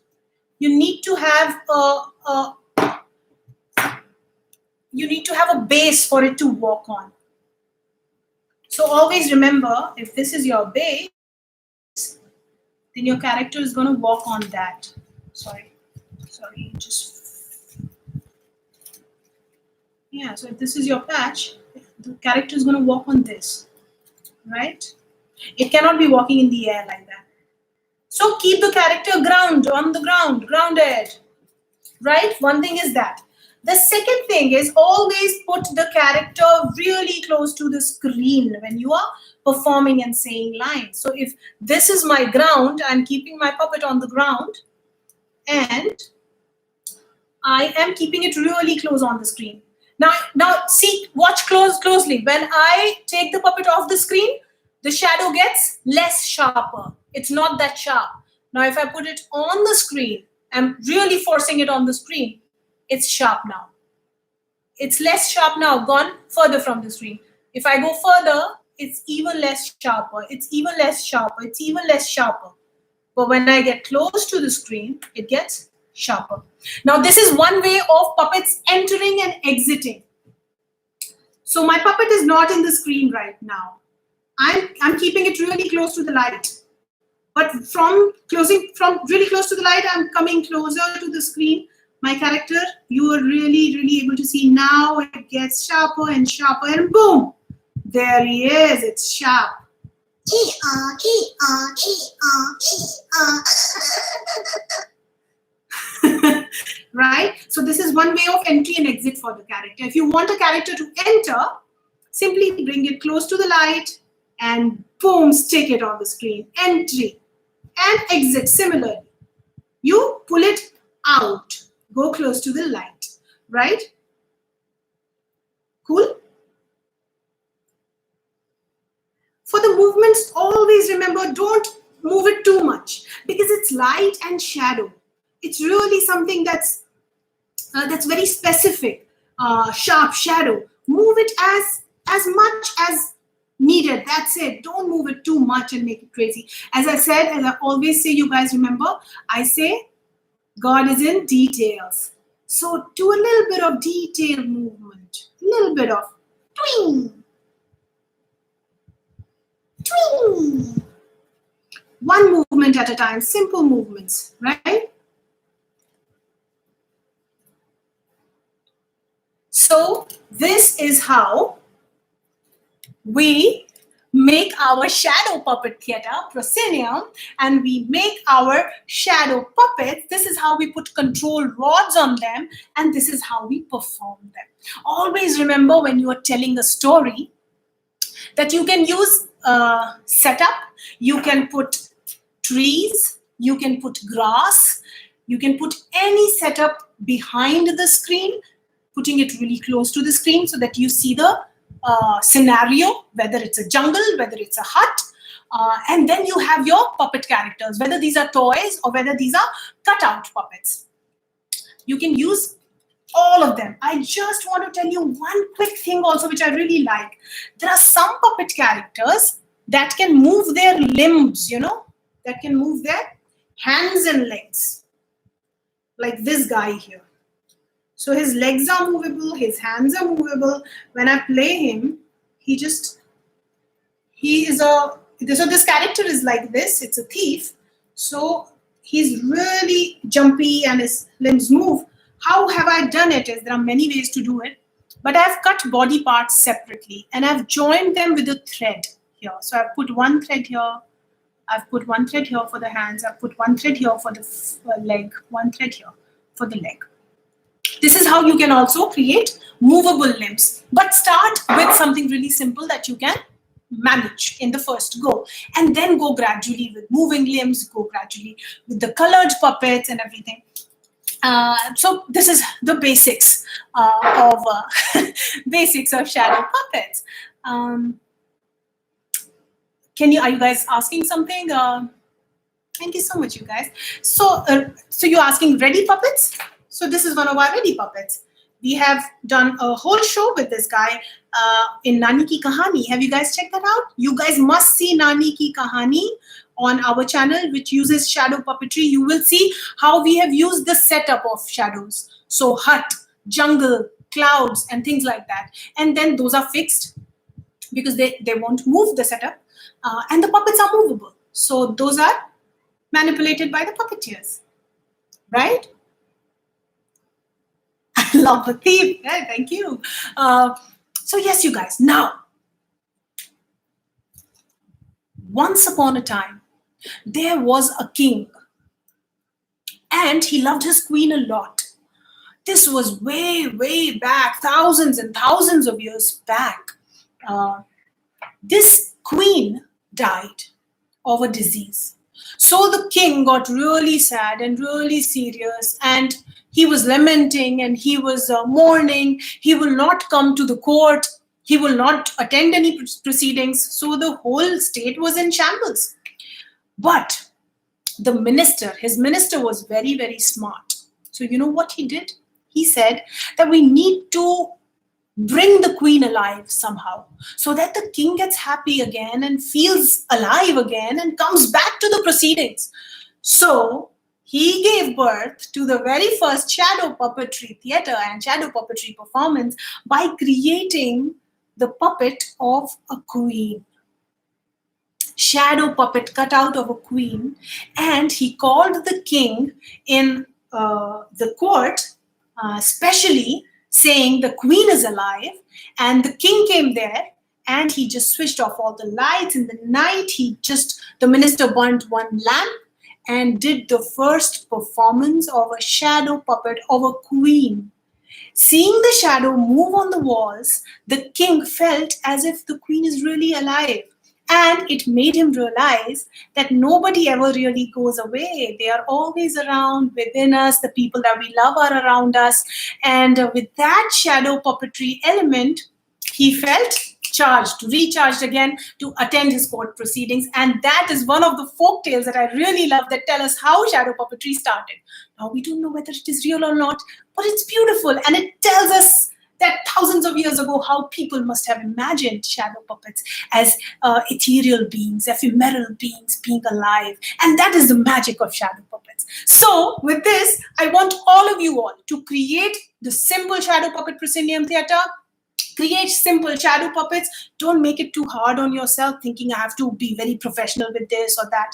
You need to have a base for it to walk on. So always remember, if this is your base, then your character is going to walk on that. Sorry, yeah, so if this is your patch, the character is going to walk on this, right? It cannot be walking in the air like that. So keep the character on the ground, grounded, right? One thing is that. The second thing is always put the character really close to the screen when you are performing and saying lines. So if this is my ground, I'm keeping my puppet on the ground and I am keeping it really close on the screen. Now see, watch closely. When I take the puppet off the screen, the shadow gets less sharper. It's not that sharp. Now if I put it on the screen, I'm really forcing it on the screen, it's sharp now. It's less sharp now, gone further from the screen. If I go further, it's even less sharper. It's even less sharper. It's even less sharper. But when I get close to the screen, it gets sharper. Now this is one way of puppets entering and exiting. So my puppet is not in the screen right now. I'm keeping it really close to the light. But from really close to the light, I'm coming closer to the screen. My character, you are really able to see now. It gets sharper and sharper, and boom, there he is. It's sharp. Right? So this is one way of entry and exit for the character. If you want a character to enter, simply bring it close to the light, and boom, stick it on the screen. Entry and exit similarly. You pull it out, go close to the light, right? Cool? For the movements, always remember, don't move it too much because it's light and shadow. It's really something that's very specific, sharp shadow. Move it as much as needed. That's it. Don't move it too much and make it crazy. As I said, as I always say, you guys remember, I say God is in details. So do a little bit of detailed movement, a little bit of twing, twing. One movement at a time, simple movements, right? So this is how we make our shadow puppet theater, proscenium, and we make our shadow puppets. This is how we put control rods on them, and this is how we perform them. Always remember when you are telling a story that you can use setup, you can put trees, you can put grass, you can put any setup behind the screen, putting it really close to the screen so that you see the scenario, whether it's a jungle, whether it's a hut, and then you have your puppet characters, whether these are toys or whether these are cutout puppets. You can use all of them. I just want to tell you one quick thing also which I really like. There are some puppet characters that can move their limbs, you know, that can move their hands and legs, like this guy here. So his legs are movable, his hands are movable. When I play him, so this character is like this, it's a thief. So he's really jumpy and his limbs move. How have I done it? There are many ways to do it, but I've cut body parts separately and I've joined them with a thread here. So I've put one thread here, I've put one thread here for the hands, I've put one thread here for the leg, one thread here for the leg. This is how you can also create movable limbs, but start with something really simple that you can manage in the first go, and then go gradually with moving limbs, go gradually with the colored puppets and everything. So this is the basics of basics of shadow puppets. Are you guys asking something? Thank you so much, you guys. So you're asking ready puppets? So this is one of our ready puppets. We have done a whole show with this guy in Nani Ki Kahani. Have you guys checked that out? You guys must see Nani Ki Kahani on our channel, which uses shadow puppetry. You will see how we have used the setup of shadows. So hut, jungle, clouds, and things like that. And then those are fixed because they won't move the setup. And the puppets are movable. So those are manipulated by the puppeteers, right? I love the theme. Yeah, thank you. So yes, you guys, now, once upon a time, there was a king and he loved his queen a lot. This was way, way back, thousands and thousands of years back. This queen died of a disease. So the king got really sad and really serious, and he was lamenting and he was mourning. He will not come to the court. He will not attend any proceedings. So the whole state was in shambles. But his minister was very, very smart. So you know what he did? He said that we need to bring the queen alive somehow so that the king gets happy again and feels alive again and comes back to the proceedings. So he gave birth to the very first shadow puppetry theater and shadow puppetry performance by creating the puppet of a queen. Shadow puppet cut out of a queen, and he called the king in the court, specially saying the queen is alive, and the king came there and he just switched off all the lights. In the night, the minister burnt one lamp and did the first performance of a shadow puppet of a queen. Seeing the shadow move on the walls, the king felt as if the queen is really alive. And it made him realize that nobody ever really goes away. They are always around within us. The people that we love are around us. And with that shadow puppetry element, he felt charged, recharged again to attend his court proceedings. And that is one of the folk tales that I really love that tell us how shadow puppetry started. Now, we don't know whether it is real or not, but it's beautiful. And it tells us that thousands of years ago, how people must have imagined shadow puppets as ethereal beings, ephemeral beings being alive. And that is the magic of shadow puppets. So with this, I want all of you all to create the simple shadow puppet proscenium theater. Create simple shadow puppets. Don't make it too hard on yourself, thinking I have to be very professional with this or that.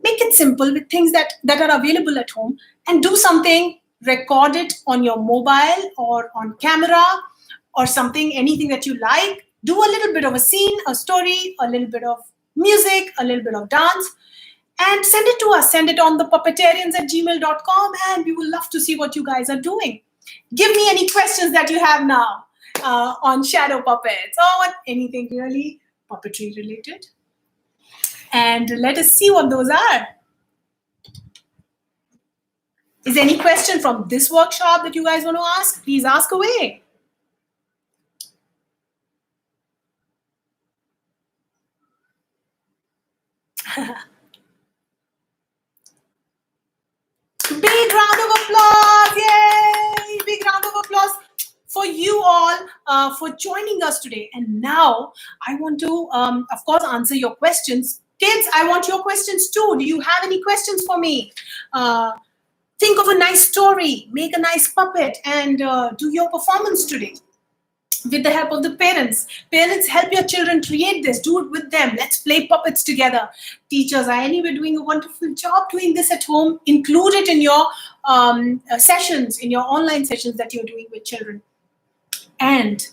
Make it simple with things that are available at home, and do something. Record it on your mobile or on camera or something, anything that you like. Do a little bit of a scene, a story, a little bit of music, a little bit of dance, and send it to us. Send it on the puppetarians@gmail.com, and we will love to see what you guys are doing. Give me any questions that you have now on shadow puppets or anything really puppetry related. And let us see what those are. Is there any question from this workshop that you guys want to ask? Please ask away. Big round of applause. Yay! Big round of applause for you all for joining us today. And now I want to, of course, answer your questions. Kids, I want your questions too. Do you have any questions for me? Think of a nice story, make a nice puppet, and do your performance today with the help of the parents. Parents, help your children create this. Do it with them. Let's play puppets together. Teachers are anyway doing a wonderful job doing this at home. Include it in your sessions, in your online sessions that you're doing with children. And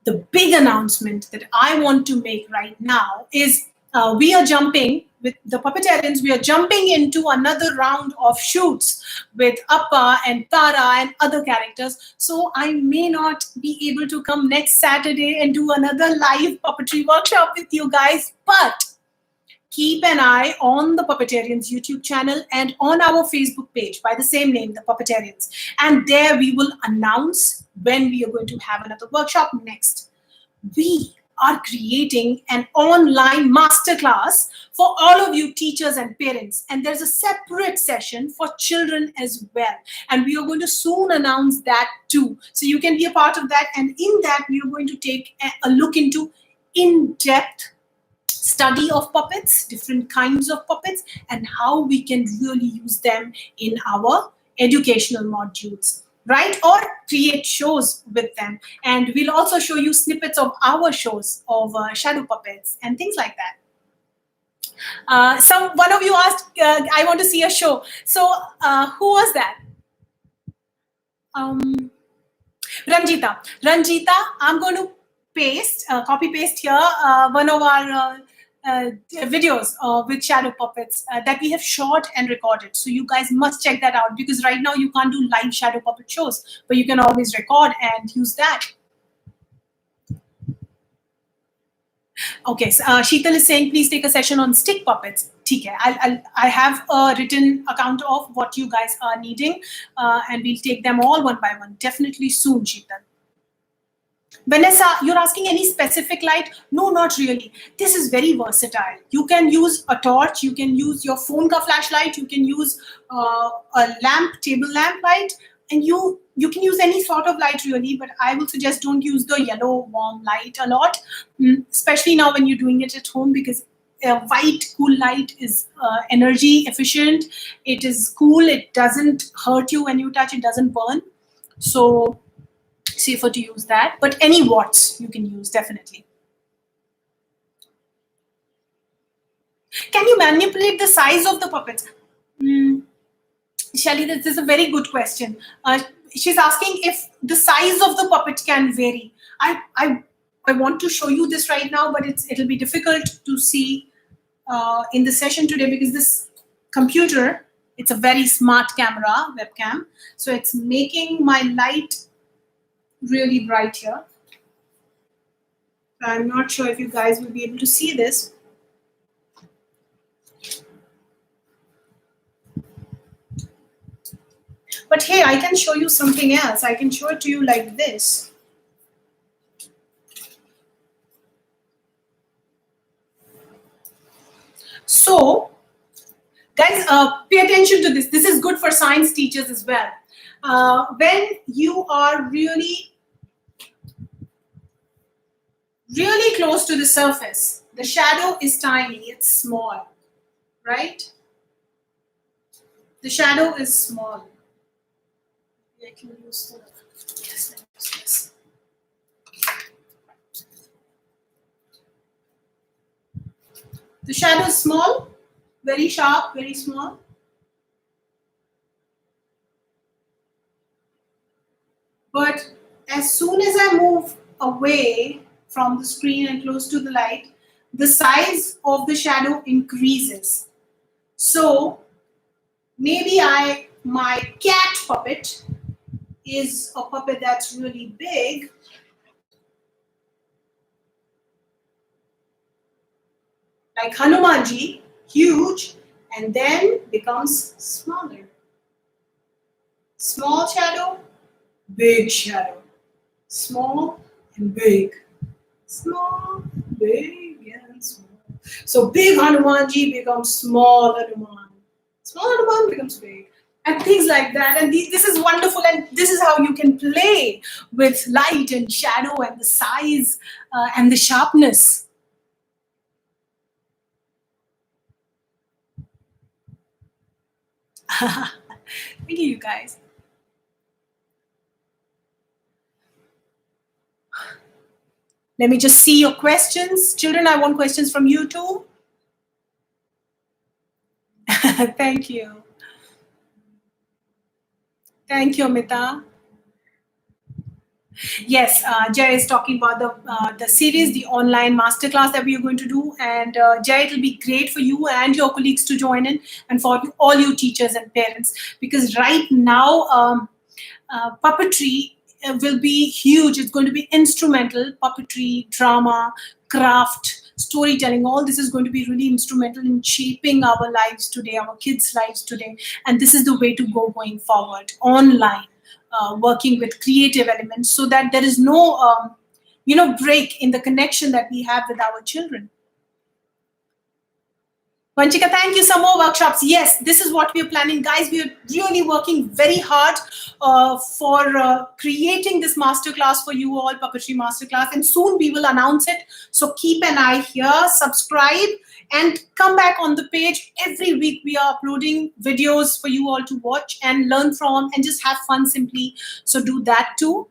the big announcement that I want to make right now is we are jumping with the Puppetarians, we are jumping into another round of shoots with Appa and Tara and other characters. So I may not be able to come next Saturday and do another live puppetry workshop with you guys, but keep an eye on the Puppetarians YouTube channel and on our Facebook page by the same name, the Puppetarians. And there we will announce when we are going to have another workshop next. We are creating an online masterclass for all of you teachers and parents. And there's a separate session for children as well. And we are going to soon announce that too. So you can be a part of that. And in that, we are going to take a look into in-depth study of puppets, different kinds of puppets, and how we can really use them in our educational modules. Right? Or create shows with them. And we'll also show you snippets of our shows of shadow puppets and things like that. One of you asked, I want to see a show. So who was that? Ranjita. Ranjita, I'm going to copy paste here one of our videos with shadow puppets that we have shot and recorded. So you guys must check that out, because right now you can't do live shadow puppet shows, but you can always record and use that. Okay, so Sheetal is saying, please take a session on stick puppets. Okay, I have a written account of what you guys are needing, and we'll take them all one by one. Definitely soon, Sheetal. Vanessa, you're asking any specific light? No, not really. This is very versatile. You can use a torch, you can use your phone ka flashlight, you can use a lamp, table lamp light, and you can use any sort of light really, but I will suggest don't use the yellow warm light a lot, especially now when you're doing it at home, because white cool light is energy efficient. It is cool. It doesn't hurt you when you touch. It doesn't burn. So safer to use that, but any watts you can use, definitely. Can you manipulate the size of the puppets? Shelly, this is a very good question. She's asking if the size of the puppet can vary. I want to show you this right now, but it'll be difficult to see in the session today, because this computer, it's a very smart camera, webcam, so it's making my light really bright here. I'm not sure if you guys will be able to see this. But hey, I can show you something else. I can show it to you like this. So, guys, pay attention to this. This is good for science teachers as well. When you are really close to the surface, the shadow is tiny, it's small, right? The shadow is small. I can use the, yes, let me use this. The shadow is small, very sharp, very small. But as soon as I move away from the screen and close to the light, the size of the shadow increases. So maybe my cat puppet is a puppet that's really big. Like Hanumanji, huge, and then becomes smaller. Small shadow, big shadow. Small and big. Small, big, and small. So big Hanumanji becomes small Hanuman. Small Hanuman becomes big. And things like that. And this is wonderful. And this is how you can play with light and shadow and the size and the sharpness. Thank you, guys. Let me just see your questions. Children, I want questions from you too. Thank you. Thank you, Amita. Yes, Jay is talking about the series, the online masterclass that we are going to do. And Jay, it will be great for you and your colleagues to join in, and for all you teachers and parents, because right now puppetry will be huge. It's going to be instrumental. Puppetry, drama, craft, storytelling, all this is going to be really instrumental in shaping our lives today, our kids' lives today. And this is the way to go going forward, online, working with creative elements, so that there is no break in the connection that we have with our children. Vanchika, thank you. Some more workshops. Yes, this is what we are planning. Guys, we are really working very hard for creating this masterclass for you all, Puppetry Masterclass. And soon we will announce it. So keep an eye here, subscribe, and come back on the page. Every week we are uploading videos for you all to watch and learn from and just have fun simply. So do that too.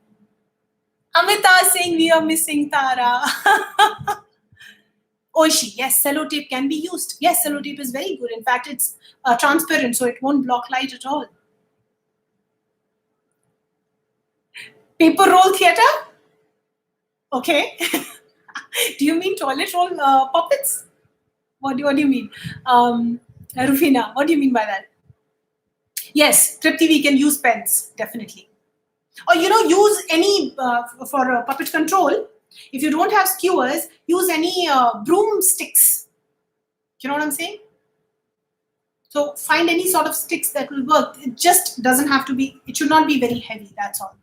Amita saying we are missing Tara. Oishi, yes, sellotape can be used. Yes, sellotape is very good. In fact, it's transparent, so it won't block light at all. Paper roll theater? Okay. Do you mean toilet roll puppets? What do you mean? Rufina, what do you mean by that? Yes, Trip TV can use pens, definitely. Or, use any, for puppet control, if you don't have skewers, use any broomsticks. You know what I'm saying? So find any sort of sticks that will work. It just doesn't have to be, it should not be very heavy, that's all.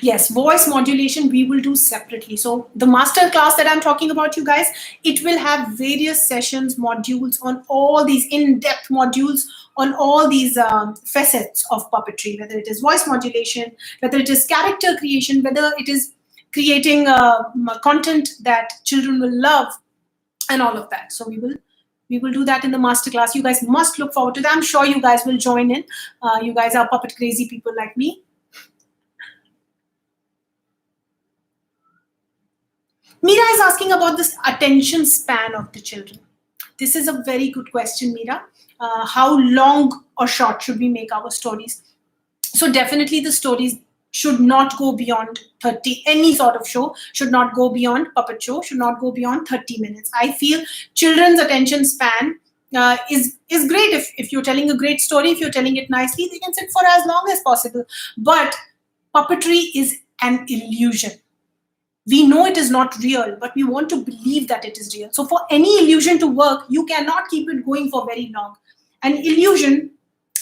Yes, voice modulation we will do separately. So the master class that I'm talking about, you guys, it will have various sessions, modules on all these in-depth modules on all these facets of puppetry, whether it is voice modulation, whether it is character creation, whether it is creating content that children will love, and all of that. So we will do that in the masterclass. You guys must look forward to that. I'm sure you guys will join in. You guys are puppet crazy people like me. Mira is asking about this attention span of the children. This is a very good question, Mira. How long or short should we make our stories? So definitely the stories should not go beyond 30. Any sort of show should not go beyond, puppet show should not go beyond 30 minutes. I feel children's attention span is great. If you're telling a great story, if you're telling it nicely, they can sit for as long as possible. But puppetry is an illusion. We know it is not real, but we want to believe that it is real. So for any illusion to work, you cannot keep it going for very long. An illusion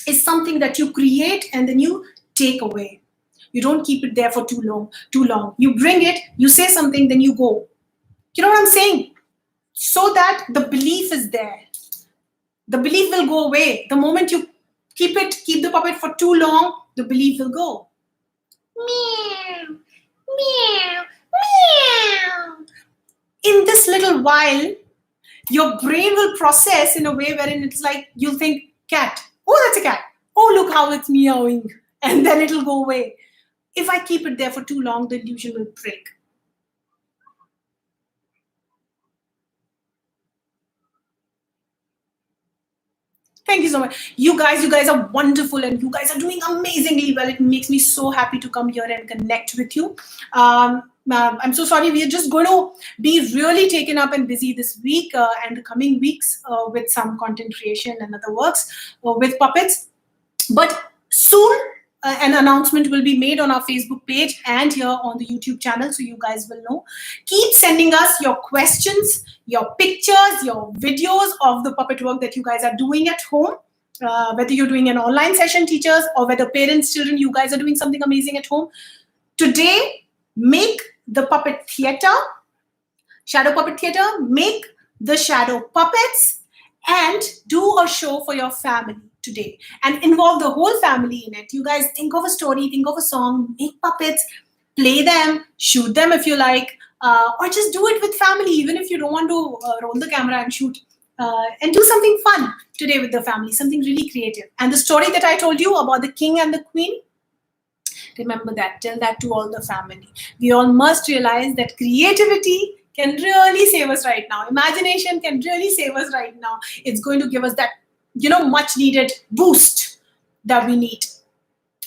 is something that you create and then you take away. You don't keep it there for too long. You bring it, you say something, then you go. You know what I'm saying? So that the belief is there. The belief will go away. The moment you keep the puppet for too long, the belief will go. Meow, meow, meow. In this little while, your brain will process in a way wherein it's like you'll think, cat. Oh, that's a cat. Oh, look how it's meowing. And then it'll go away. If I keep it there for too long, the illusion will break. Thank you so much. You guys are wonderful and you guys are doing amazingly well. It makes me so happy to come here and connect with you. I'm so sorry. We are just going to be really taken up and busy this week and the coming weeks with some content creation and other works with puppets. But soon, an announcement will be made on our Facebook page and here on the YouTube channel, so you guys will know. Keep sending us your questions, your pictures, your videos of the puppet work that you guys are doing at home. Whether you're doing an online session, teachers, or whether parents, children, you guys are doing something amazing at home. Today, make the puppet theater, shadow puppet theater, make the shadow puppets, and do a show for your family today and involve the whole family in it. You guys think of a story, think of a song, make puppets, play them, shoot them if you like, or just do it with family, even if you don't want to roll the camera and shoot. And do something fun today with the family, something really creative. And the story that I told you about the king and the queen, remember that, tell that to all the family. We all must realize that creativity can really save us right now. Imagination can really save us right now. It's going to give us that, much needed boost that we need.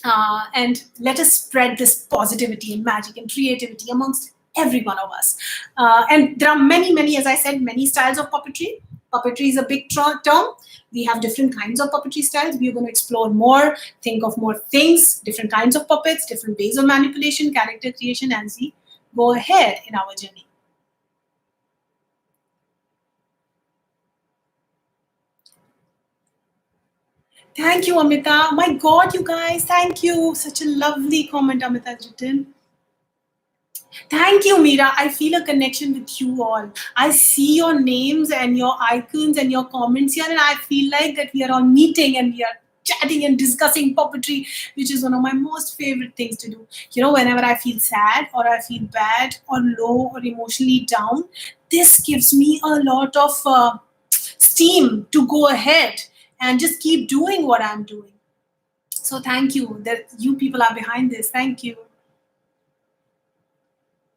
And let us spread this positivity and magic and creativity amongst every one of us. And there are many, as I said, many styles of puppetry. Puppetry is a big term. We have different kinds of puppetry styles. We are going to explore more, think of more things, different kinds of puppets, different ways of manipulation, character creation as we go ahead in our journey. Thank you, Amita. My God, you guys, thank you. Such a lovely comment Amita has written. Thank you, Meera. I feel a connection with you all. I see your names and your icons and your comments here, and I feel like that we are all meeting and we are chatting and discussing puppetry, which is one of my most favorite things to do. Whenever I feel sad or I feel bad or low or emotionally down, this gives me a lot of steam to go ahead and just keep doing what I'm doing. So thank you that you people are behind this. Thank you.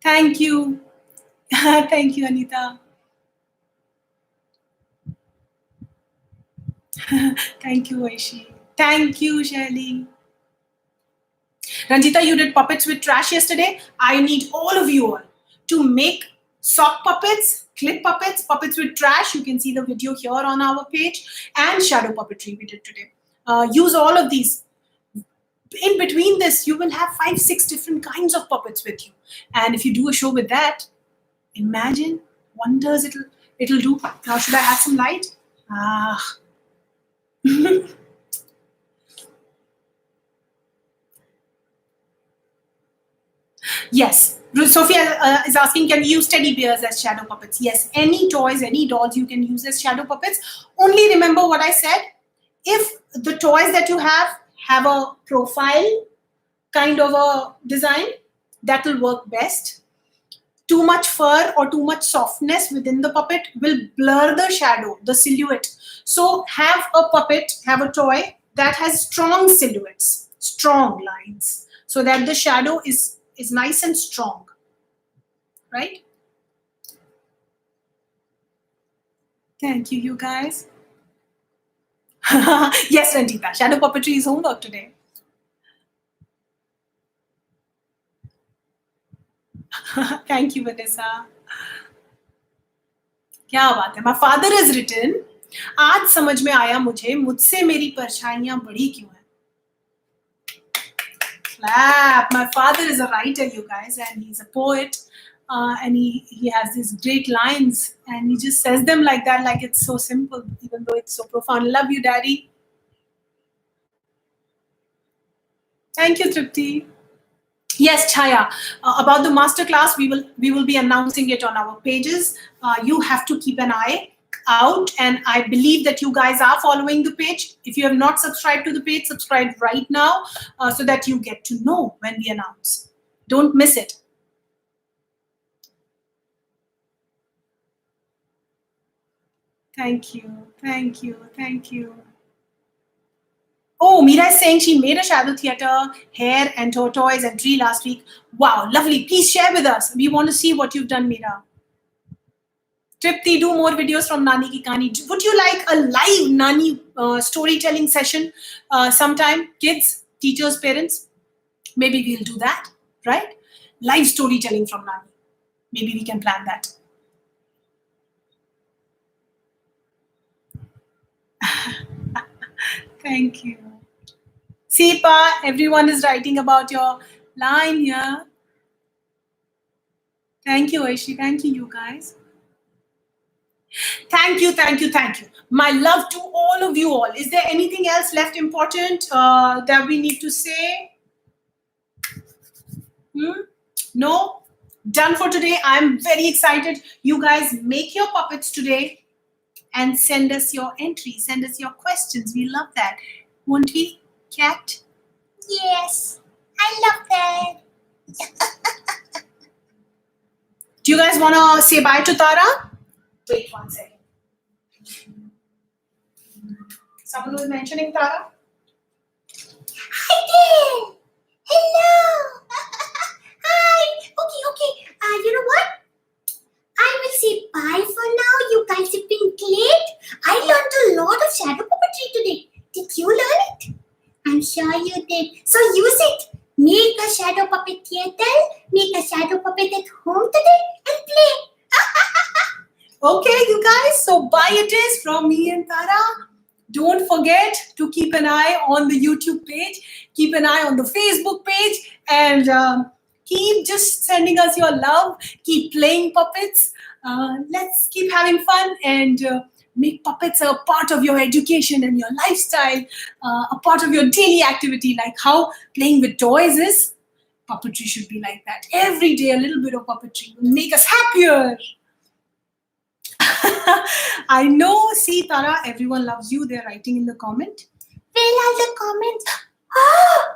Thank you. Thank you, Anita. Thank you, Aishi. Thank you, Shelly. Ranjita, you did puppets with trash yesterday. I need all of you all to make sock puppets, clip puppets, puppets with trash. You can see the video here on our page, and shadow puppetry we did today. Use all of these. In between this, you will have 5-6 different kinds of puppets with you. And if you do a show with that, imagine wonders it'll do. Now, should I add some light? Yes. Sophia is asking, can we use teddy bears as shadow puppets? Yes. Any toys, any dolls you can use as shadow puppets. Only remember what I said. If the toys that you have a profile kind of a design, that will work best. Too much fur or too much softness within the puppet will blur the shadow, the silhouette. So have a puppet, have a toy that has strong silhouettes, strong lines, so that the shadow is nice and strong, right? Thank you, you guys. Yes, Ranjita, shadow puppetry is homework today. Thank you, Vanessa. क्या बात है. My father has written, आज समझ में आया मुझसे मेरी परछाइयां बड़ी क्यों हैं. Clap. My father is a writer, you guys, and he's a poet. and he has these great lines, and he just says them like that, like it's so simple, even though it's so profound. Love you, Daddy. Thank you, Tripti. Yes, Chaya. About the masterclass, we will be announcing it on our pages. You have to keep an eye out, and I believe that you guys are following the page. If you have not subscribed to the page, subscribe right now so that you get to know when we announce. Don't miss it. Thank you, thank you, thank you. Oh, Meera is saying she made a shadow theater, hair and tortoise and tree last week. Wow, lovely. Please share with us. We want to see what you've done, Meera. Tripti, do more videos from Nani Ki Kahani. Would you like a live Nani storytelling session sometime? Kids, teachers, parents? Maybe we'll do that, right? Live storytelling from Nani. Maybe we can plan that. Thank you. Sipa, everyone is writing about your line here. Thank you, Aishi. Thank you, you guys. Thank you, thank you, thank you. My love to all of you all. Is there anything else left important that we need to say? No? Done for today. I'm very excited. You guys make your puppets today and send us your entries, send us your questions. We love that. Won't we, Cat? Yes, I love that. Do you guys want to say bye to Tara? Wait one second. Someone was mentioning Tara? I did. Hello. Hi. Okay. You know what? I will say bye for now. You guys have been great. I learned a lot of shadow puppetry today. Did you learn it? I'm sure you did. So use it. Make a shadow puppet theater. Make a shadow puppet at home today and play. Okay, you guys. So bye it is from me and Tara. Don't forget to keep an eye on the YouTube page. Keep an eye on the Facebook page. And keep just sending us your love. Keep playing puppets. Let's keep having fun and make puppets a part of your education and your lifestyle, a part of your daily activity, like how playing with toys is. Puppetry should be like that. Every day, a little bit of puppetry will make us happier. I know, see, Tara, everyone loves you. They're writing in the comment. Where are the comments? Oh,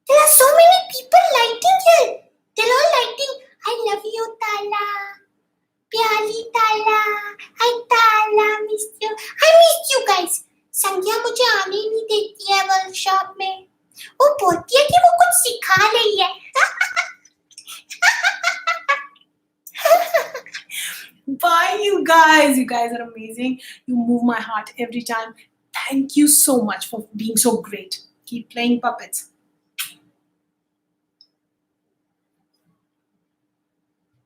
there are so many people liking it. They're all liking, I love you, Tala. Pyali Tala. Hi, Tala. Missed you. I missed you guys. संध्या मुझे आने नहीं देती है workshop में. वो बोलती है कि वो कुछ सिखा रही है. Bye, you guys. You guys are amazing. You move my heart every time. Thank you so much for being so great. Keep playing puppets.